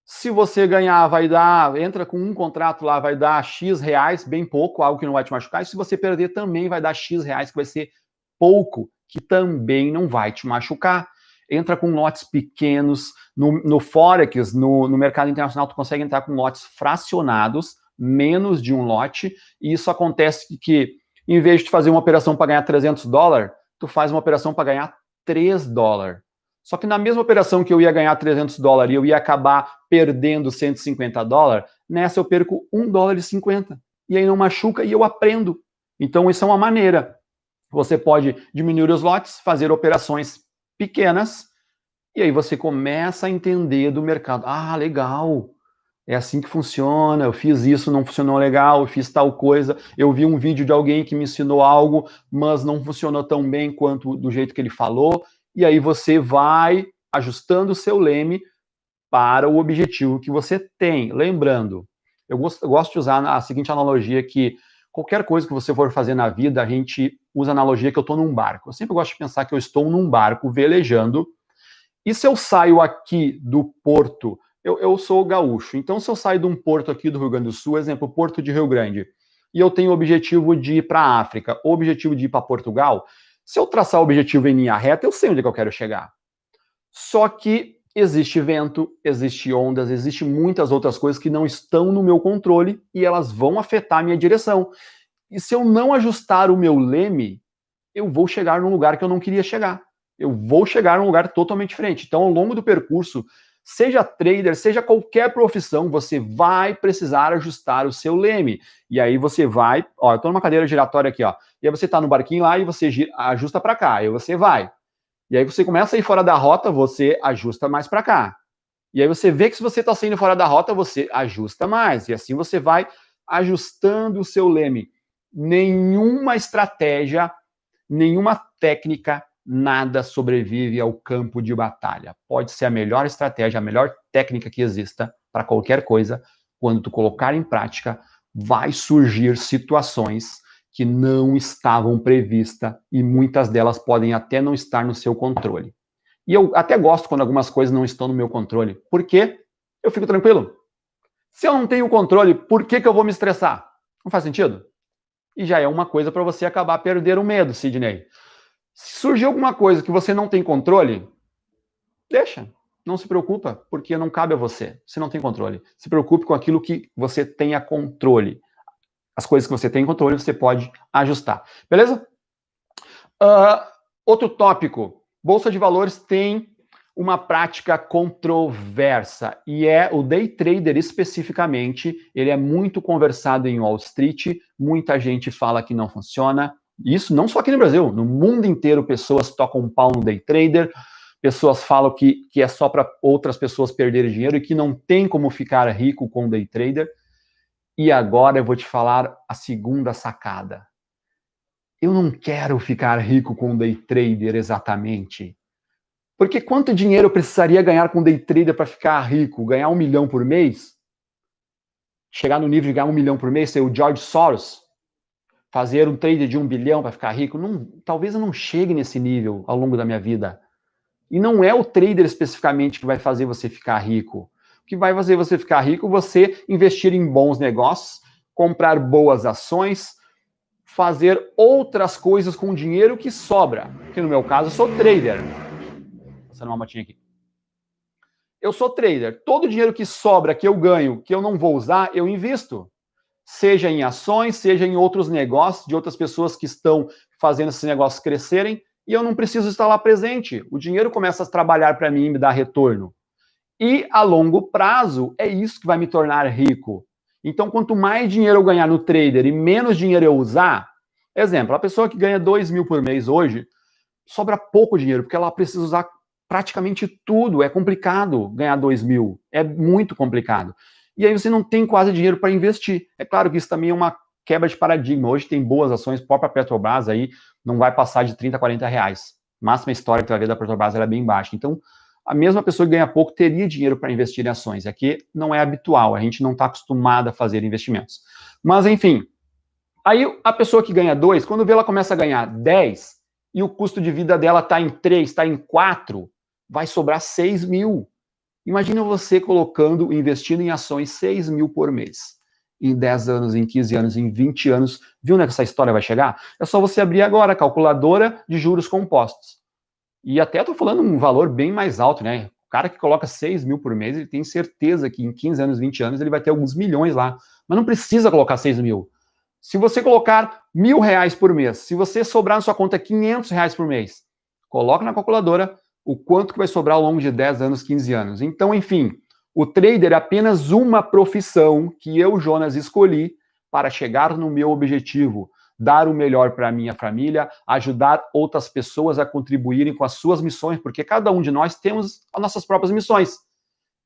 se você ganhar, vai dar, entra com um contrato lá, vai dar X reais, bem pouco, algo que não vai te machucar. E se você perder, também vai dar X reais, que vai ser pouco, que também não vai te machucar. Entra com lotes pequenos. No Forex, no mercado internacional, tu consegue entrar com lotes fracionados, menos de um lote. E isso acontece que, em vez de fazer uma operação para ganhar $300, tu faz uma operação para ganhar $3. Só que na mesma operação que eu ia ganhar $300 e eu ia acabar perdendo $150, nessa eu perco $1,50. E aí não machuca e eu aprendo. Então isso é uma maneira. Você pode diminuir os lotes, fazer operações pequenas, e aí você começa a entender do mercado. Ah, legal, é assim que funciona, eu fiz isso, não funcionou legal, eu fiz tal coisa, eu vi um vídeo de alguém que me ensinou algo, mas não funcionou tão bem quanto do jeito que ele falou, e aí você vai ajustando o seu leme para o objetivo que você tem. Lembrando, eu gosto de usar a seguinte analogia que qualquer coisa que você for fazer na vida, a gente usa a analogia que eu estou num barco. Eu sempre gosto de pensar que eu estou num barco velejando, e se eu saio aqui do porto, eu sou gaúcho, então se eu saio de um porto aqui do Rio Grande do Sul, exemplo, Porto de Rio Grande, e eu tenho o objetivo de ir para a África, o objetivo de ir para Portugal, se eu traçar o objetivo em linha reta, eu sei onde é que eu quero chegar. Só que existe vento, existe ondas, existe muitas outras coisas que não estão no meu controle e elas vão afetar a minha direção. E se eu não ajustar o meu leme, eu vou chegar num lugar que eu não queria chegar. Eu vou chegar num lugar totalmente diferente. Então, ao longo do percurso, seja trader, seja qualquer profissão, você vai precisar ajustar o seu leme. E aí você vai, ó, eu tô numa cadeira giratória aqui, ó. E aí você tá no barquinho lá e você ajusta para cá, aí você vai. E aí você começa a ir fora da rota, você ajusta mais para cá. E aí você vê que se você está saindo fora da rota, você ajusta mais. E assim você vai ajustando o seu leme. Nenhuma estratégia, nenhuma técnica, nada sobrevive ao campo de batalha. Pode ser a melhor estratégia, a melhor técnica que exista para qualquer coisa. Quando tu colocar em prática, vai surgir situações que não estavam previstas e muitas delas podem até não estar no seu controle. E eu até gosto quando algumas coisas não estão no meu controle. Por quê? Eu fico tranquilo. Se eu não tenho controle, por que eu vou me estressar? Não faz sentido? E já é uma coisa para você acabar perdendo o medo, Sidney. Se surgir alguma coisa que você não tem controle, deixa. Não se preocupa, porque não cabe a você. Você não tem controle. Se preocupe com aquilo que você tenha controle. As coisas que você tem controle, você pode ajustar. Beleza? Outro tópico. Bolsa de valores tem uma prática controversa e é o day trader especificamente. Ele é muito conversado em Wall Street, muita gente fala que não funciona. Isso não só aqui no Brasil, no mundo inteiro pessoas tocam um pau no day trader, pessoas falam que é só para outras pessoas perderem dinheiro e que não tem como ficar rico com day trader. E agora eu vou te falar a segunda sacada. Eu não quero ficar rico com day trader exatamente. Porque quanto dinheiro eu precisaria ganhar com day trader para ficar rico? Ganhar 1 milhão por mês? Chegar no nível de ganhar 1 milhão por mês, ser o George Soros? Fazer um trader de 1 bilhão para ficar rico? Não, talvez eu não chegue nesse nível ao longo da minha vida. E não é o trader especificamente que vai fazer você ficar rico. O que vai fazer você ficar rico é você investir em bons negócios, comprar boas ações, fazer outras coisas com o dinheiro que sobra. Que no meu caso, eu sou trader. Passando uma motinha aqui. Eu sou trader. Todo o dinheiro que sobra, que eu ganho, que eu não vou usar, eu invisto. Seja em ações, seja em outros negócios de outras pessoas que estão fazendo esses negócios crescerem, e eu não preciso estar lá presente. O dinheiro começa a trabalhar para mim e me dar retorno. E a longo prazo, é isso que vai me tornar rico. Então, quanto mais dinheiro eu ganhar no trader e menos dinheiro eu usar, exemplo, a pessoa que ganha 2 mil por mês hoje, sobra pouco dinheiro, porque ela precisa usar praticamente tudo. É complicado ganhar 2 mil. É muito complicado. e aí você não tem quase dinheiro para investir. É claro que isso também é uma quebra de paradigma. Hoje tem boas ações, a própria Petrobras aí não vai passar de 30, 40 reais. A máxima história que tu vai ver da Petrobras é bem baixa. Então, a mesma pessoa que ganha pouco teria dinheiro para investir em ações. Aqui não é habitual, a gente não está acostumado a fazer investimentos. Mas, enfim, aí a pessoa que ganha 2, quando vê ela começa a ganhar 10 e o custo de vida dela está em 3, está em 4, vai sobrar 6 mil. Imagina você colocando, investindo em ações 6 mil por mês. Em 10 anos, em 15 anos, em 20 anos. Viu onde é que essa história vai chegar? É só você abrir agora a calculadora de juros compostos. E até estou falando um valor bem mais alto, né? O cara que coloca 6 mil por mês, ele tem certeza que em 15 anos, 20 anos, ele vai ter alguns milhões lá. Mas não precisa colocar 6 mil. Se você colocar R$ 1.000 por mês, se você sobrar na sua conta R$ 500 por mês, coloca na calculadora o quanto que vai sobrar ao longo de 10 anos, 15 anos. Então, enfim, o trader é apenas uma profissão que eu, Jonas, escolhi para chegar no meu objetivo, dar o melhor para a minha família, ajudar outras pessoas a contribuírem com as suas missões, porque cada um de nós temos as nossas próprias missões.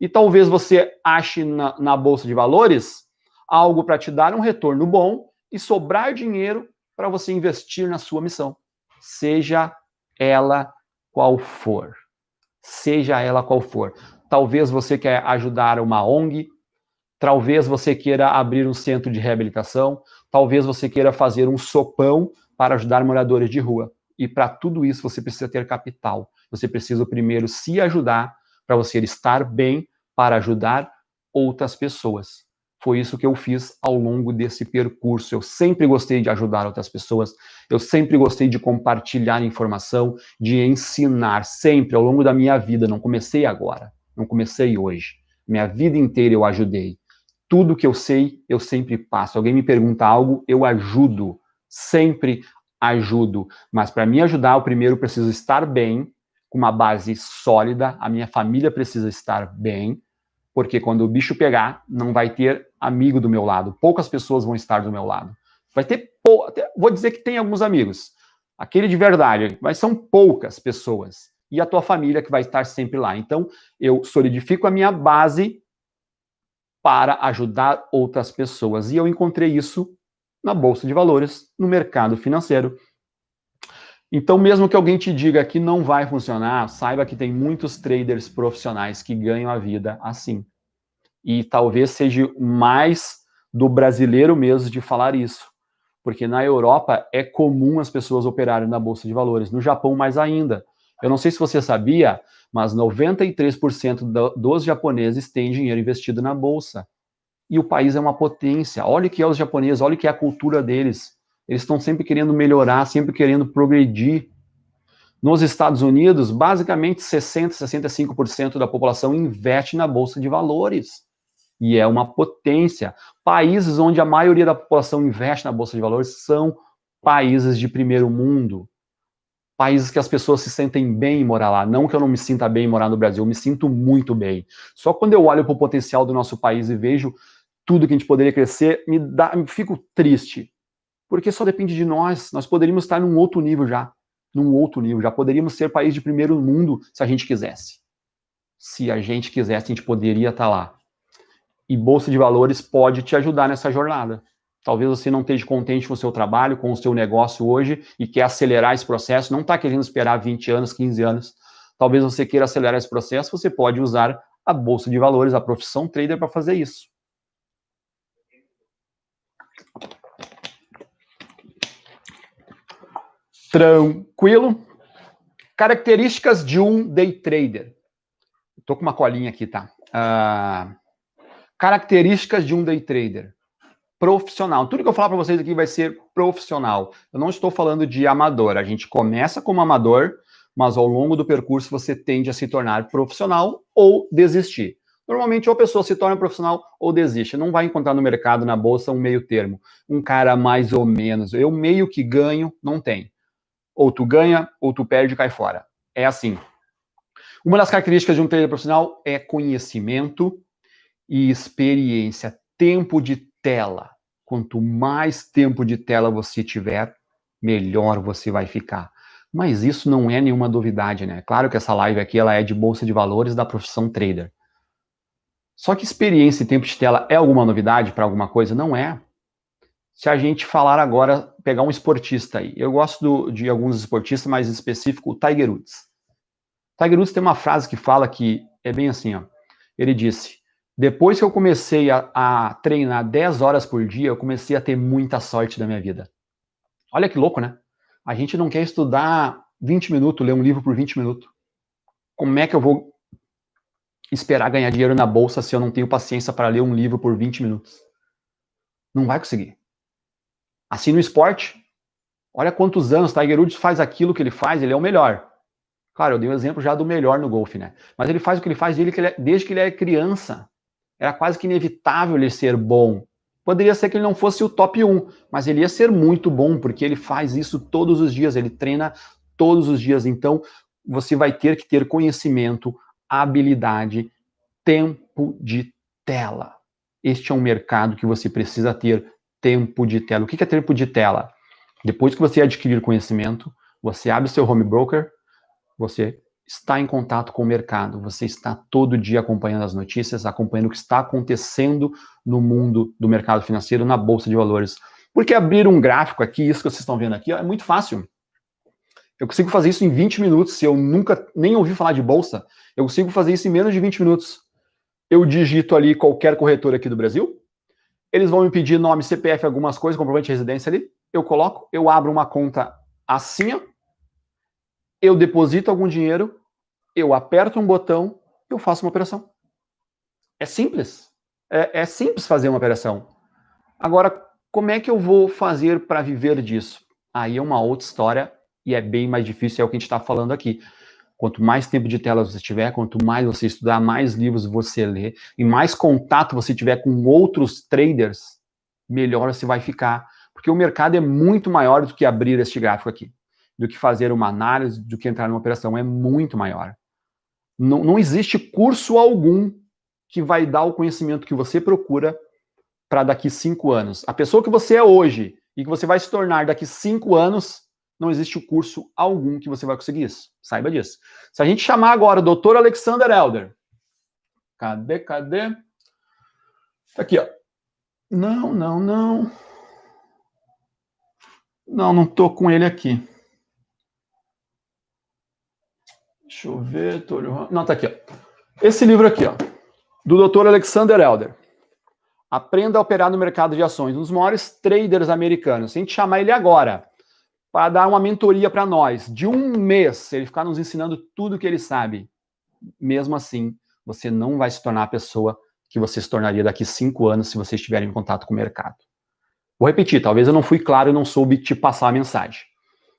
E talvez você ache na Bolsa de Valores algo para te dar um retorno bom e sobrar dinheiro para você investir na sua missão, seja ela qual for. Seja ela qual for. Talvez você quer ajudar uma ONG, talvez você queira abrir um centro de reabilitação, talvez você queira fazer um sopão para ajudar moradores de rua. E para tudo isso você precisa ter capital. Você precisa primeiro se ajudar para você estar bem para ajudar outras pessoas. Foi isso que eu fiz ao longo desse percurso. Eu sempre gostei de ajudar outras pessoas, eu sempre gostei de compartilhar informação, de ensinar, sempre ao longo da minha vida. Não comecei agora, não comecei hoje. Minha vida inteira eu ajudei. Tudo que eu sei, eu sempre passo. Alguém me pergunta algo, eu ajudo. Sempre ajudo. Mas para me ajudar, eu primeiro preciso estar bem, com uma base sólida. A minha família precisa estar bem, porque quando o bicho pegar, não vai ter amigo do meu lado. Poucas pessoas vão estar do meu lado. Vai ter, vou dizer que tem alguns amigos, aquele de verdade, mas são poucas pessoas. E a tua família que vai estar sempre lá. Então, eu solidifico a minha base para ajudar outras pessoas. E eu encontrei isso na Bolsa de Valores, no mercado financeiro. Então, mesmo que alguém te diga que não vai funcionar, saiba que tem muitos traders profissionais que ganham a vida assim. E talvez seja mais do brasileiro mesmo de falar isso. Porque na Europa é comum as pessoas operarem na Bolsa de Valores. No Japão, mais ainda. Eu não sei se você sabia, mas 93% dos japoneses têm dinheiro investido na Bolsa. E o país é uma potência. Olha o que é os japoneses, olha o que é a cultura deles. Eles estão sempre querendo melhorar, sempre querendo progredir. Nos Estados Unidos, basicamente 60, 65% da população investe na Bolsa de Valores. E é uma potência. Países onde a maioria da população investe na Bolsa de Valores são países de primeiro mundo. Países que as pessoas se sentem bem em morar lá. Não que eu não me sinta bem em morar no Brasil, eu me sinto muito bem. Só quando eu olho para o potencial do nosso país e vejo tudo que a gente poderia crescer, me fico triste. Porque só depende de nós. Nós poderíamos estar num outro nível já. Num outro nível. Já poderíamos ser país de primeiro mundo se a gente quisesse. Se a gente quisesse, a gente poderia estar lá. E Bolsa de Valores pode te ajudar nessa jornada. Talvez você não esteja contente com o seu trabalho, com o seu negócio hoje e quer acelerar esse processo, não está querendo esperar 20 anos, 15 anos. Talvez você queira acelerar esse processo, você pode usar a Bolsa de Valores, a profissão trader para fazer isso. Tranquilo? Características de um day trader. Estou com uma colinha aqui, tá? Características de um day trader. Profissional. Tudo que eu falar para vocês aqui vai ser profissional. Eu não estou falando de amador. A gente começa como amador, mas ao longo do percurso você tende a se tornar profissional ou desistir. Normalmente, ou a pessoa se torna profissional ou desiste. Não vai encontrar no mercado, na bolsa, um meio termo. Um cara mais ou menos. Eu meio que ganho, não tem. Ou tu ganha, ou tu perde e cai fora. É assim. Uma das características de um trader profissional é conhecimento e experiência. Tempo de tela. Quanto mais tempo de tela você tiver, melhor você vai ficar. Mas isso não é nenhuma novidade, né? Claro que essa live aqui ela é de Bolsa de Valores da profissão trader. Só que experiência e tempo de tela é alguma novidade para alguma coisa? Não é. Se a gente falar agora, pegar um esportista aí. Eu gosto de alguns esportistas, mais específico, o Tiger Woods. Tiger Woods tem uma frase que fala que é bem assim, ó. Ele disse, depois que eu comecei a treinar 10 horas por dia, eu comecei a ter muita sorte na minha vida. Olha que louco, né? A gente não quer estudar 20 minutos, ler um livro por 20 minutos. Como é que eu vou esperar ganhar dinheiro na bolsa se eu não tenho paciência para ler um livro por 20 minutos? Não vai conseguir. Assim no esporte, olha quantos anos Tiger Woods faz aquilo que ele faz, ele é o melhor. Claro, eu dei um exemplo já do melhor no golfe, né? Mas ele faz o que ele faz desde que ele é criança. Era quase que inevitável ele ser bom. Poderia ser que ele não fosse o top 1, mas ele ia ser muito bom, porque ele faz isso todos os dias, ele treina todos os dias. Então, você vai ter que ter conhecimento, habilidade, tempo de tela. Este é um mercado que você precisa ter tempo de tela. O que é tempo de tela? Depois que você adquirir conhecimento, você abre seu home broker, você está em contato com o mercado, você está todo dia acompanhando as notícias, acompanhando o que está acontecendo no mundo do mercado financeiro, na Bolsa de Valores. Porque abrir um gráfico aqui, isso que vocês estão vendo aqui, é muito fácil. Eu consigo fazer isso em 20 minutos, se eu nunca nem ouvi falar de Bolsa, eu consigo fazer isso em menos de 20 minutos. Eu digito ali qualquer corretora aqui do Brasil, eles vão me pedir nome, CPF, algumas coisas, comprovante de residência ali, eu coloco, eu abro uma conta assim, ó, eu deposito algum dinheiro, eu aperto um botão, eu faço uma operação. É simples. É simples fazer uma operação. Agora, como é que eu vou fazer para viver disso? Aí é uma outra história e é bem mais difícil, é o que a gente está falando aqui. Quanto mais tempo de tela você tiver, quanto mais você estudar, mais livros você ler e mais contato você tiver com outros traders, melhor você vai ficar. Porque o mercado é muito maior do que abrir este gráfico aqui, do que fazer uma análise, do que entrar numa operação. É muito maior. Não existe curso algum que vai dar o conhecimento que você procura para daqui 5 anos. A pessoa que você é hoje e que você vai se tornar daqui 5 anos, não existe curso algum que você vai conseguir isso. Saiba disso. Se a gente chamar agora o Dr. Alexander Elder, cadê? Tá aqui, ó. Não. Não tô com ele aqui. Deixa eu ver. Não, tá aqui, ó. Esse livro aqui, ó, do Dr. Alexander Elder. Aprenda a operar no mercado de ações. Um dos maiores traders americanos. Se a gente chamar ele agora para dar uma mentoria para nós, de um mês, ele ficar nos ensinando tudo que ele sabe, mesmo assim, você não vai se tornar a pessoa que você se tornaria daqui 5 anos se você estiver em contato com o mercado. Vou repetir, talvez eu não fui claro e não soube te passar a mensagem.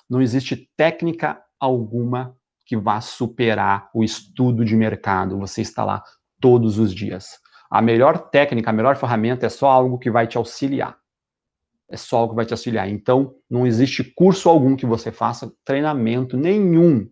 Não existe técnica alguma que vá superar o estudo de mercado. Você está lá todos os dias. A melhor técnica, a melhor ferramenta é só algo que vai te auxiliar. É só algo que vai te auxiliar. Então, não existe curso algum que você faça, treinamento nenhum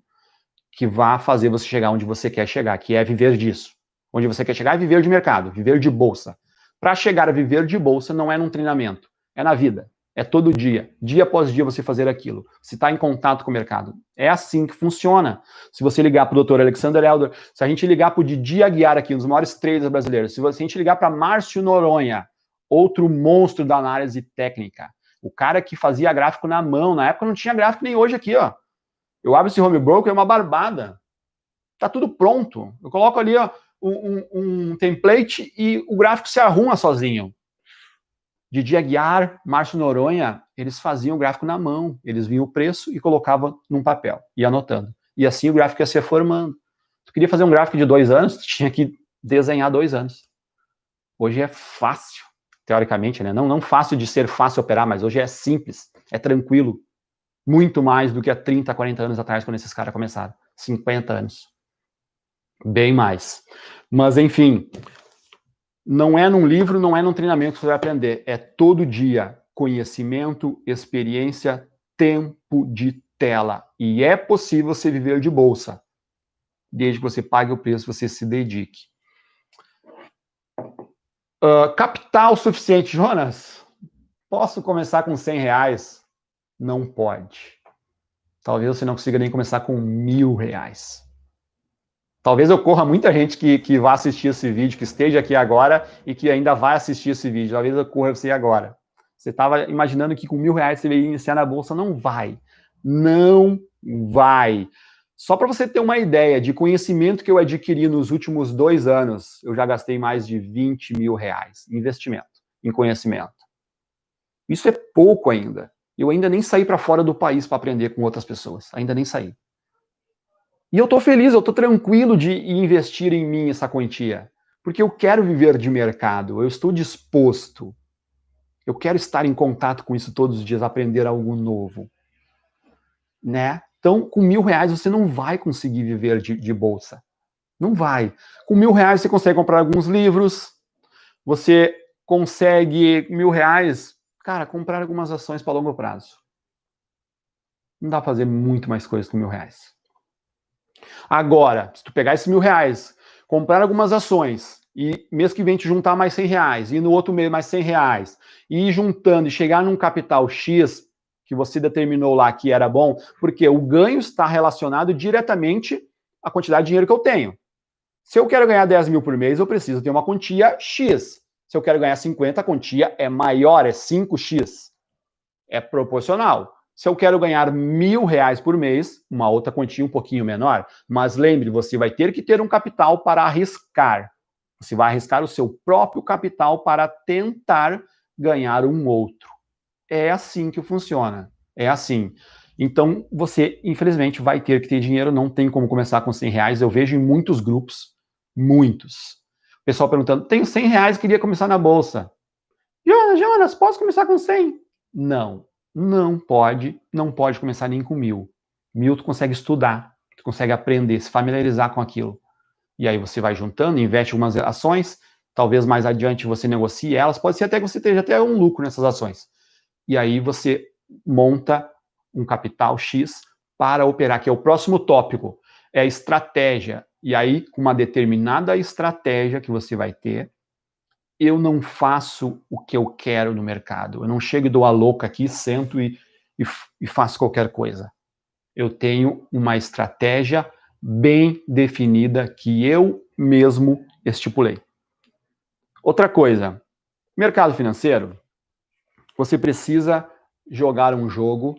que vá fazer você chegar onde você quer chegar, que é viver disso. Onde você quer chegar é viver de mercado, viver de bolsa. Para chegar a viver de bolsa não é num treinamento, é na vida. É todo dia após dia você fazer aquilo. Se está em contato com o mercado. É assim que funciona. Se você ligar para o Dr. Alexander Elder, se a gente ligar para o Didi Aguiar aqui, um dos maiores traders brasileiros, se a gente ligar para Márcio Noronha, outro monstro da análise técnica, o cara que fazia gráfico na mão, na época não tinha gráfico nem hoje aqui, ó. Eu abro esse home broker, é uma barbada. Tá tudo pronto. Eu coloco ali, ó, um template e o gráfico se arruma sozinho. Didi Aguiar, Márcio Noronha, eles faziam o gráfico na mão. Eles vinham o preço e colocavam num papel, e anotando. E assim o gráfico ia se formando. Tu queria fazer um gráfico de 2 anos, tu tinha que desenhar 2 anos. Hoje é fácil, teoricamente, né? Não fácil de ser fácil operar, mas hoje é simples, é tranquilo. Muito mais do que há 30, 40 anos atrás, quando esses caras começaram. 50 anos. Bem mais. Mas, enfim, não é num livro, não é num treinamento que você vai aprender. É todo dia conhecimento, experiência, tempo de tela. E é possível você viver de bolsa, desde que você pague o preço, você se dedique. Capital suficiente, Jonas? Posso começar com R$100? Não pode. Talvez você não consiga nem começar com R$1.000. Talvez ocorra muita gente que vá assistir esse vídeo, que esteja aqui agora e que ainda vai assistir esse vídeo. Talvez ocorra você agora. Você estava imaginando que com R$ 1.000 você ia iniciar na Bolsa. Não vai. Não vai. Só para você ter uma ideia de conhecimento que eu adquiri nos últimos 2 anos, eu já gastei mais de R$ 20 mil em investimento, em conhecimento. Isso é pouco ainda. Eu ainda nem saí para fora do país para aprender com outras pessoas. Ainda nem saí. E eu estou feliz, eu estou tranquilo de investir em mim essa quantia. Porque eu quero viver de mercado, eu estou disposto. Eu quero estar em contato com isso todos os dias, aprender algo novo. Né? Então, com R$ 1.000 você não vai conseguir viver de bolsa. Não vai. Com R$ 1.000 você consegue comprar alguns livros, você consegue, R$ 1.000, cara, comprar algumas ações para longo prazo. Não dá para fazer muito mais coisas com R$ 1.000. Agora, se tu pegar esses R$ 1.000, comprar algumas ações, e mês que vem te juntar mais R$ 100, e no outro mês mais R$ 100, e ir juntando e chegar num capital X, que você determinou lá que era bom, porque o ganho está relacionado diretamente à quantidade de dinheiro que eu tenho. Se eu quero ganhar 10 mil por mês, eu preciso ter uma quantia X. Se eu quero ganhar 50, a quantia é maior, é 5x. É proporcional. Se eu quero ganhar R$ 1.000 por mês, uma outra quantia um pouquinho menor, mas lembre, você vai ter que ter um capital para arriscar. Você vai arriscar o seu próprio capital para tentar ganhar um outro. É assim que funciona. É assim. Então, você, infelizmente, vai ter que ter dinheiro, não tem como começar com R$ 100. Eu vejo em muitos grupos, muitos. O pessoal perguntando, tenho R$ 100, queria começar na Bolsa. Jonas, posso começar com 100? Não, não pode, não pode começar nem com 1.000. 1.000 tu consegue estudar, tu consegue aprender, se familiarizar com aquilo. E aí você vai juntando, investe em algumas ações, talvez mais adiante você negocie elas, pode ser até que você tenha até um lucro nessas ações. E aí você monta um capital X para operar, que é o próximo tópico, é a estratégia. E aí, com uma determinada estratégia que você vai ter, eu não faço o que eu quero no mercado. Eu não chego e dou a louca aqui, sento e faço qualquer coisa. Eu tenho uma estratégia bem definida que eu mesmo estipulei. Outra coisa, mercado financeiro, você precisa jogar um jogo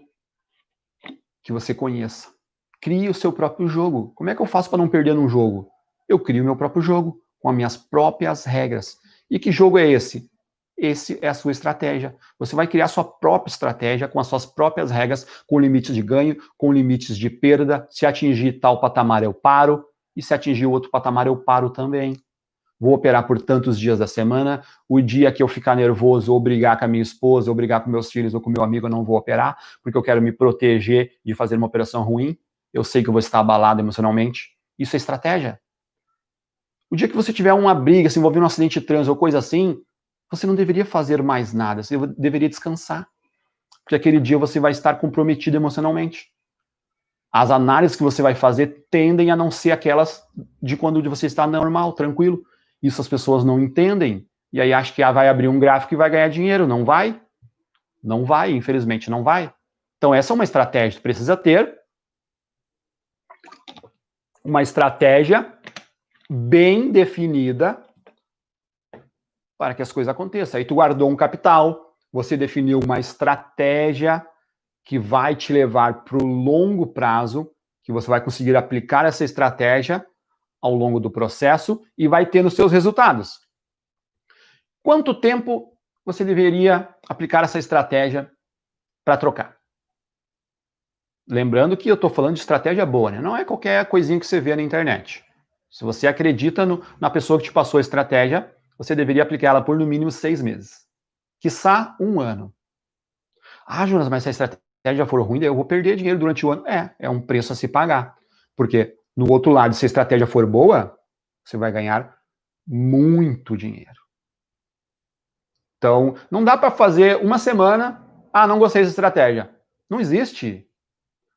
que você conheça. Crie o seu próprio jogo. Como é que eu faço para não perder num jogo? Eu crio o meu próprio jogo, com as minhas próprias regras. E que jogo é esse? Esse é a sua estratégia. Você vai criar sua própria estratégia com as suas próprias regras, com limites de ganho, com limites de perda. Se atingir tal patamar, eu paro. E se atingir outro patamar, eu paro também. Vou operar por tantos dias da semana. O dia que eu ficar nervoso ou brigar com a minha esposa, ou brigar com meus filhos ou com meu amigo, eu não vou operar, porque eu quero me proteger de fazer uma operação ruim. Eu sei que eu vou estar abalado emocionalmente. Isso é estratégia. O dia que você tiver uma briga, se envolver num acidente de trânsito ou coisa assim, você não deveria fazer mais nada, você deveria descansar. Porque aquele dia você vai estar comprometido emocionalmente. As análises que você vai fazer tendem a não ser aquelas de quando você está normal, tranquilo. Isso as pessoas não entendem. E aí acham que vai abrir um gráfico e vai ganhar dinheiro. Não vai. Não vai, infelizmente não vai. Então essa é uma estratégia. Tu precisa ter uma estratégia bem definida para que as coisas aconteçam. Aí tu guardou um capital, você definiu uma estratégia que vai te levar para o longo prazo, que você vai conseguir aplicar essa estratégia ao longo do processo e vai ter nos seus resultados. Quanto tempo você deveria aplicar essa estratégia para trocar? Lembrando que eu estou falando de estratégia boa, né? Não é qualquer coisinha que você vê na internet. Se você acredita na pessoa que te passou a estratégia, você deveria aplicá-la por no mínimo 6 meses. Quiçá 1 ano. Ah, Jonas, mas se a estratégia for ruim, daí eu vou perder dinheiro durante o ano. É um preço a se pagar. Porque, no outro lado, se a estratégia for boa, você vai ganhar muito dinheiro. Então, não dá para fazer uma semana, não gostei dessa estratégia. Não existe.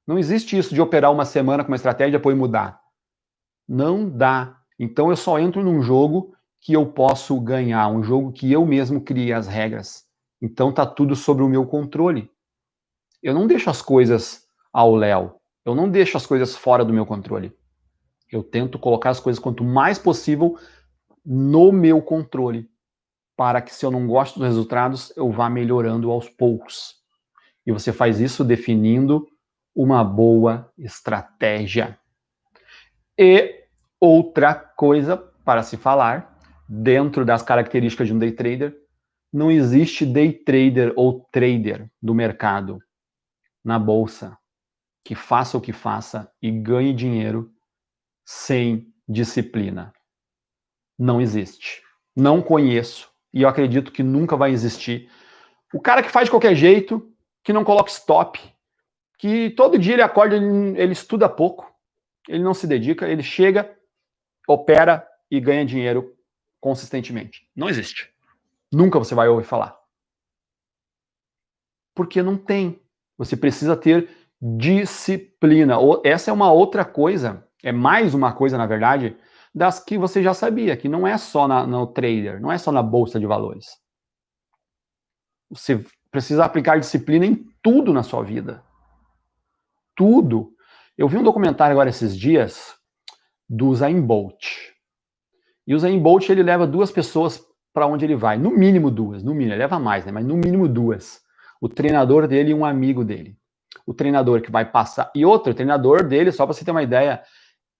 Não existe isso de operar uma semana com uma estratégia e depois mudar. Não dá. Então, eu só entro num jogo que eu posso ganhar, um jogo que eu mesmo criei as regras. Então, tá tudo sob o meu controle. Eu não deixo as coisas ao léu. Eu não deixo as coisas fora do meu controle. Eu tento colocar as coisas quanto mais possível no meu controle, para que se eu não gosto dos resultados, eu vá melhorando aos poucos. E você faz isso definindo uma boa estratégia. E outra coisa para se falar, dentro das características de um day trader, não existe day trader ou trader do mercado na bolsa que faça o que faça e ganhe dinheiro sem disciplina. Não existe. Não conheço e eu acredito que nunca vai existir. O cara que faz de qualquer jeito, que não coloca stop, que todo dia ele acorda, ele estuda pouco, ele não se dedica, ele chega, opera e ganha dinheiro consistentemente. Não existe. Nunca você vai ouvir falar. Porque não tem. Você precisa ter disciplina. Essa é uma outra coisa, é mais uma coisa, na verdade, das que você já sabia, que não é só no trader, não é só na bolsa de valores. Você precisa aplicar disciplina em tudo na sua vida. Tudo. Eu vi um documentário agora esses dias do Usain Bolt. E o Usain Bolt, ele leva 2 pessoas para onde ele vai. No mínimo 2, no mínimo. Ele leva mais, né? Mas no mínimo 2. O treinador dele e um amigo dele. O treinador que vai passar... E outro, o treinador dele, só para você ter uma ideia,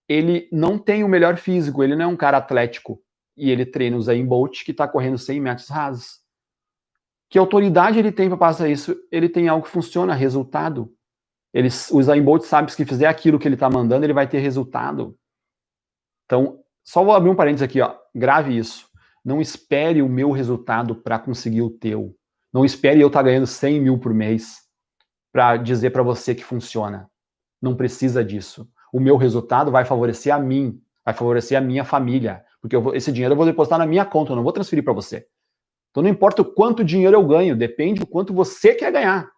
ele não tem o melhor físico, ele não é um cara atlético. E ele treina o Usain Bolt, que está correndo 100 metros rasos. Que autoridade ele tem para passar isso? Ele tem algo que funciona, resultado. O Usain Bolt sabe que se fizer aquilo que ele está mandando, ele vai ter resultado. Então, só vou abrir um parênteses aqui, ó. Grave isso. Não espere o meu resultado para conseguir o teu. Não espere eu estar ganhando 100 mil por mês para dizer para você que funciona. Não precisa disso. O meu resultado vai favorecer a mim, vai favorecer a minha família, porque esse dinheiro eu vou depositar na minha conta, eu não vou transferir para você. Então não importa o quanto dinheiro eu ganho, depende do quanto você quer ganhar.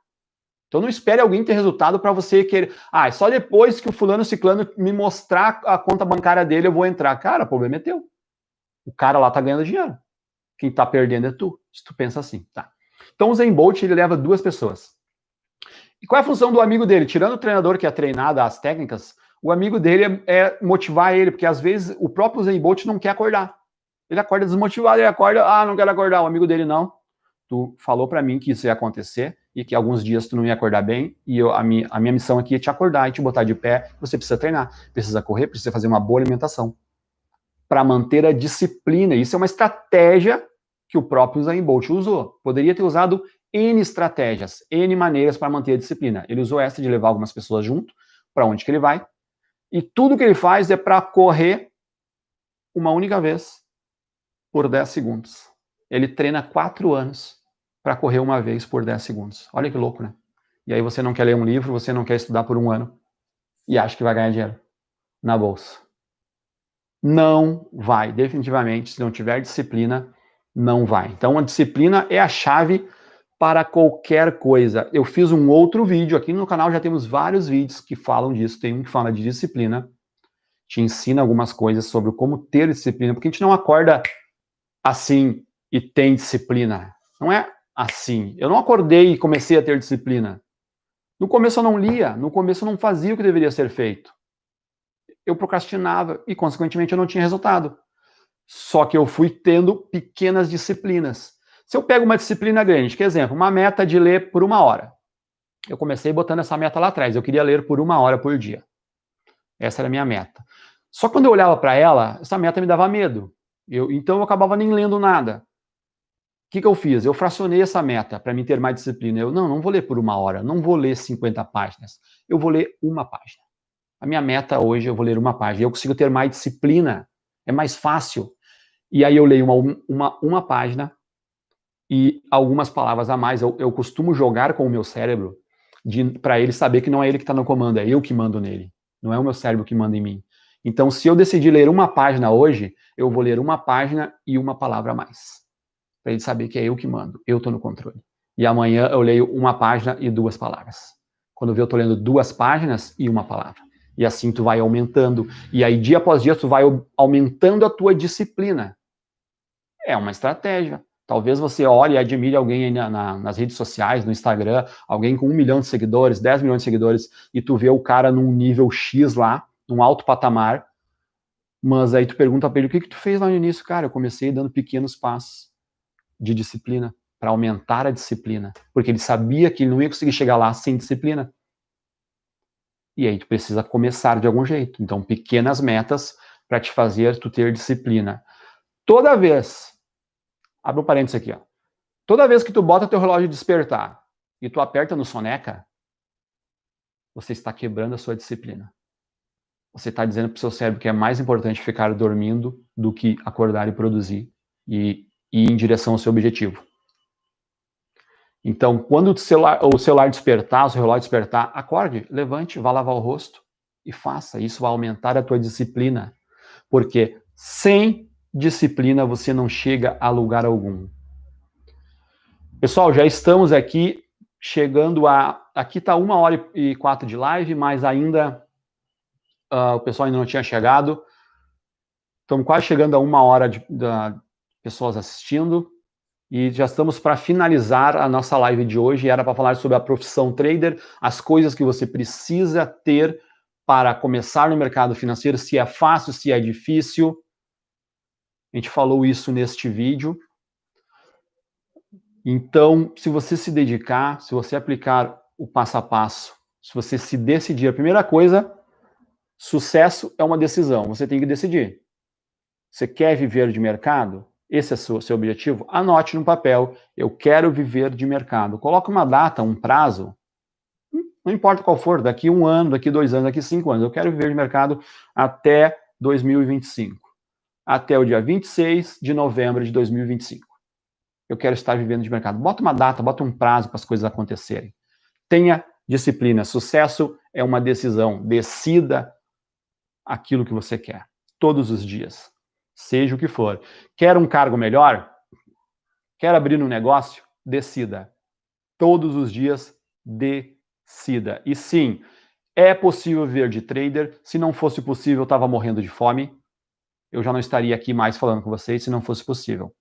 Então não espere alguém ter resultado para você querer. Ah, é só depois que o fulano ciclano me mostrar a conta bancária dele eu vou entrar. Cara, o problema é teu. O cara lá tá ganhando dinheiro. Quem tá perdendo é tu. Se tu pensa assim, tá? Então o Usain Bolt, ele leva 2 pessoas. E qual é a função do amigo dele? Tirando o treinador que é treinado as técnicas, o amigo dele é motivar ele, porque às vezes o próprio Usain Bolt não quer acordar. Ele acorda desmotivado, ele acorda, não quero acordar. O amigo dele não. Tu falou para mim que isso ia acontecer e que alguns dias tu não ia acordar bem e a minha missão aqui é te acordar e te botar de pé. Você precisa treinar, precisa correr, precisa fazer uma boa alimentação para manter a disciplina. Isso é uma estratégia que o próprio Usain Bolt usou. Poderia ter usado N estratégias, N maneiras para manter a disciplina. Ele usou essa de levar algumas pessoas junto para onde que ele vai e tudo que ele faz é para correr uma única vez por 10 segundos. Ele treina 4 anos para correr uma vez por 10 segundos. Olha que louco, né? E aí você não quer ler um livro, você não quer estudar por 1 ano e acha que vai ganhar dinheiro na bolsa. Não vai, definitivamente. Se não tiver disciplina, não vai. Então a disciplina é a chave para qualquer coisa. Eu fiz um outro vídeo, aqui no canal já temos vários vídeos que falam disso. Tem um que fala de disciplina, te ensina algumas coisas sobre como ter disciplina, porque a gente não acorda assim e tem disciplina. Não é assim. Eu não acordei e comecei a ter disciplina. No começo eu não lia, no começo eu não fazia o que deveria ser feito. Eu procrastinava e, consequentemente, eu não tinha resultado. Só que eu fui tendo pequenas disciplinas. Se eu pego uma disciplina grande, que exemplo, uma meta de ler por 1 hora. Eu comecei botando essa meta lá atrás. Eu queria ler por 1 hora por dia. Essa era a minha meta. Só que quando eu olhava para ela, essa meta me dava medo. Então eu acabava nem lendo nada. O que eu fiz? Eu fracionei essa meta para mim ter mais disciplina. Eu não vou ler por 1 hora, não vou ler 50 páginas. Eu vou ler 1 página. A minha meta hoje, eu vou ler 1 página. Eu consigo ter mais disciplina. É mais fácil. E aí eu leio uma página e algumas palavras a mais. Eu costumo jogar com o meu cérebro para ele saber que não é ele que está no comando, é eu que mando nele. Não é o meu cérebro que manda em mim. Então, se eu decidir ler 1 página hoje, eu vou ler 1 página e 1 palavra a mais. Para ele saber que é eu que mando, eu estou no controle. E amanhã eu leio 1 página e 2 palavras. Quando eu estou lendo 2 páginas e 1 palavra. E assim tu vai aumentando. E aí, dia após dia, tu vai aumentando a tua disciplina. É uma estratégia. Talvez você olhe e admire alguém aí nas redes sociais, no Instagram, alguém com 1 milhão de seguidores, 10 milhões de seguidores, e tu vê o cara num nível X lá, num alto patamar, Mas aí tu pergunta para ele, o que tu fez lá no início? Cara, eu comecei dando pequenos passos de disciplina, para aumentar a disciplina. Porque ele sabia que ele não ia conseguir chegar lá sem disciplina. E aí tu precisa começar de algum jeito. Então, pequenas metas para te fazer tu ter disciplina. Toda vez, abre um parênteses aqui, ó. Toda vez que tu bota teu relógio despertar e tu aperta no soneca, você está quebrando a sua disciplina. Você está dizendo para o seu cérebro que é mais importante ficar dormindo do que acordar e produzir e ir em direção ao seu objetivo. Então, quando o celular despertar, o seu relógio despertar, acorde, levante, vá lavar o rosto e faça. Isso vai aumentar a tua disciplina. Porque sem disciplina você não chega a lugar algum. Pessoal, já estamos aqui chegando a... Aqui está 1h04 de live, mas ainda o pessoal ainda não tinha chegado. Estamos quase chegando a 1 hora de pessoas assistindo. E já estamos para finalizar a nossa live de hoje. Era para falar sobre a profissão trader, as coisas que você precisa ter para começar no mercado financeiro, se é fácil, se é difícil. A gente falou isso neste vídeo. Então, se você se dedicar, se você aplicar o passo a passo, se você se decidir, a primeira coisa, sucesso é uma decisão. Você tem que decidir. Você quer viver de mercado? Esse é o seu objetivo? Anote no papel, eu quero viver de mercado. Coloque uma data, um prazo, não importa qual for, daqui 1 ano, daqui 2 anos, daqui 5 anos. Eu quero viver de mercado até 2025. Até o dia 26 de novembro de 2025. Eu quero estar vivendo de mercado. Bota uma data, bota um prazo para as coisas acontecerem. Tenha disciplina. Sucesso é uma decisão. Decida aquilo que você quer, todos os dias. Seja o que for. Quer um cargo melhor? Quer abrir um negócio? Decida. Todos os dias, decida. E sim, é possível viver de trader. Se não fosse possível, eu estava morrendo de fome. Eu já não estaria aqui mais falando com vocês se não fosse possível.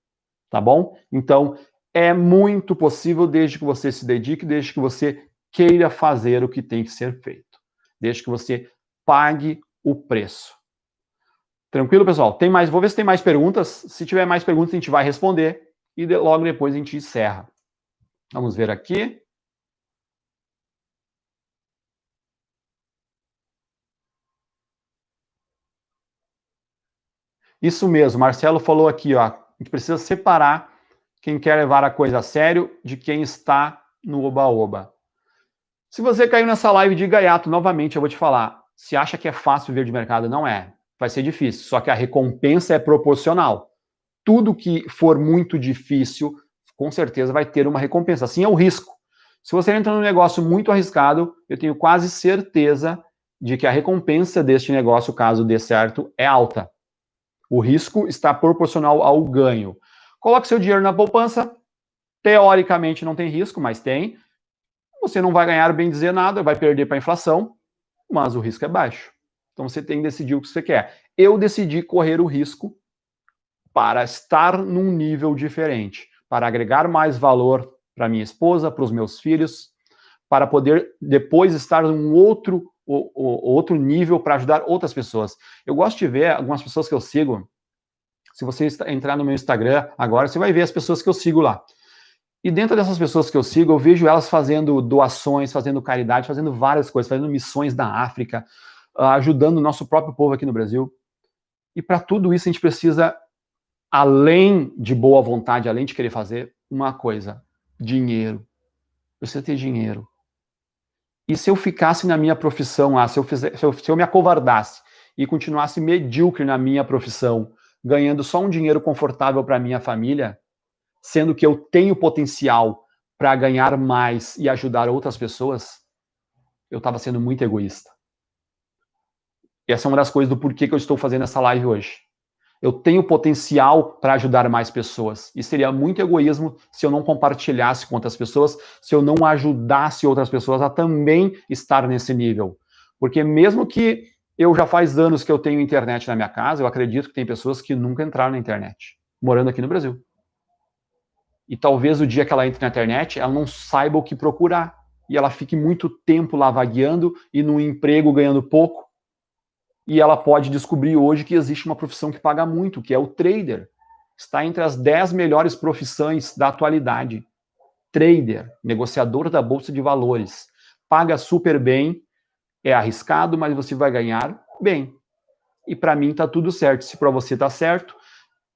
Tá bom? Então, é muito possível desde que você se dedique, desde que você queira fazer o que tem que ser feito. Desde que você pague o preço. Tranquilo, pessoal? Tem mais? Vou ver se tem mais perguntas. Se tiver mais perguntas, a gente vai responder e logo depois a gente encerra. Vamos ver aqui. Isso mesmo, Marcelo falou aqui, ó. A gente precisa separar quem quer levar a coisa a sério de quem está no oba-oba. Se você caiu nessa live de gaiato, novamente eu vou te falar, se acha que é fácil viver de mercado, não é. Vai ser difícil, só que a recompensa é proporcional. Tudo que for muito difícil, com certeza vai ter uma recompensa. Assim é o risco. Se você entra num negócio muito arriscado, eu tenho quase certeza de que a recompensa deste negócio, caso dê certo, é alta. O risco está proporcional ao ganho. Coloque seu dinheiro na poupança, teoricamente não tem risco, mas tem. Você não vai ganhar, bem dizer, nada, vai perder para a inflação, mas o risco é baixo. Então você tem que decidir o que você quer. Eu decidi correr o risco para estar num nível diferente, para agregar mais valor para minha esposa, para os meus filhos, para poder depois estar num outro nível para ajudar outras pessoas. Eu gosto de ver algumas pessoas que eu sigo. Se você entrar no meu Instagram agora, você vai ver as pessoas que eu sigo lá. E dentro dessas pessoas que eu sigo, eu vejo elas fazendo doações, fazendo caridade, fazendo várias coisas, fazendo missões na África, ajudando o nosso próprio povo aqui no Brasil. E para tudo isso a gente precisa, além de boa vontade, além de querer fazer, uma coisa: dinheiro. Precisa ter dinheiro. E se eu ficasse na minha profissão lá, se eu me acovardasse e continuasse medíocre na minha profissão, ganhando só um dinheiro confortável para minha família, sendo que eu tenho potencial para ganhar mais e ajudar outras pessoas, eu estava sendo muito egoísta. E essa é uma das coisas do porquê que eu estou fazendo essa live hoje. Eu tenho potencial para ajudar mais pessoas. E seria muito egoísmo se eu não compartilhasse com outras pessoas, se eu não ajudasse outras pessoas a também estar nesse nível. Porque mesmo que eu já faz anos que eu tenho internet na minha casa, eu acredito que tem pessoas que nunca entraram na internet, morando aqui no Brasil. E talvez o dia que ela entre na internet, ela não saiba o que procurar. E ela fique muito tempo lá vagueando e num emprego ganhando pouco. e ela pode descobrir hoje que existe uma profissão que paga muito, que é o trader. Está entre as 10 melhores profissões da atualidade. Trader, negociador da Bolsa de Valores. Paga super bem, é arriscado, mas você vai ganhar bem. E para mim está tudo certo. Se para você está certo,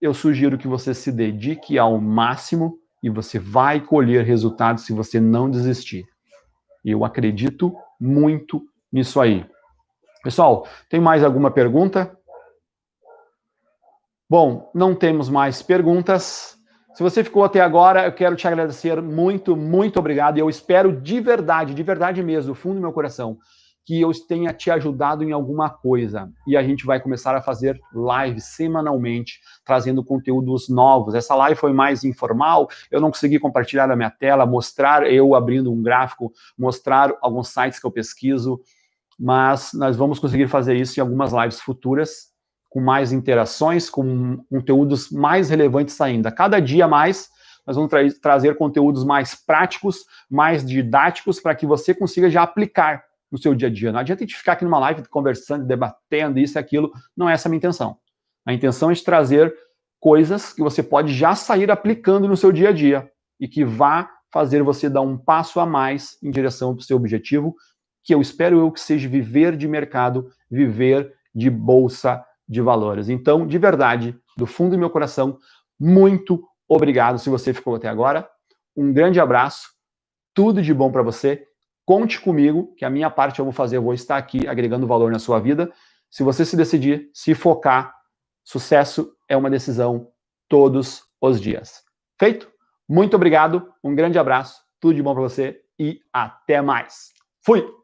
eu sugiro que você se dedique ao máximo e você vai colher resultados se você não desistir. Eu acredito muito nisso aí. Pessoal, tem mais alguma pergunta? Bom, não temos mais perguntas. Se você ficou até agora, eu quero te agradecer muito, muito obrigado. E eu espero de verdade mesmo, do fundo do meu coração, que eu tenha te ajudado em alguma coisa. E a gente vai começar a fazer lives semanalmente, trazendo conteúdos novos. Essa live foi mais informal, eu não consegui compartilhar a minha tela, mostrar eu abrindo um gráfico, mostrar alguns sites que eu pesquiso, mas nós vamos conseguir fazer isso em algumas lives futuras, com mais interações, com conteúdos mais relevantes ainda. Cada dia mais, nós vamos trazer conteúdos mais práticos, mais didáticos, para que você consiga já aplicar no seu dia a dia. Não adianta a gente ficar aqui numa live conversando, debatendo isso e aquilo, não é essa a minha intenção. A intenção é de trazer coisas que você pode já sair aplicando no seu dia a dia e que vá fazer você dar um passo a mais em direção para o seu objetivo, que eu espero que seja viver de mercado, viver de bolsa de valores. Então, de verdade, do fundo do meu coração, muito obrigado se você ficou até agora. Um grande abraço, tudo de bom para você. Conte comigo, que a minha parte eu vou fazer, eu vou estar aqui agregando valor na sua vida. Se você se decidir, se focar, sucesso é uma decisão todos os dias. Feito? Muito obrigado, um grande abraço, tudo de bom para você e até mais. Fui!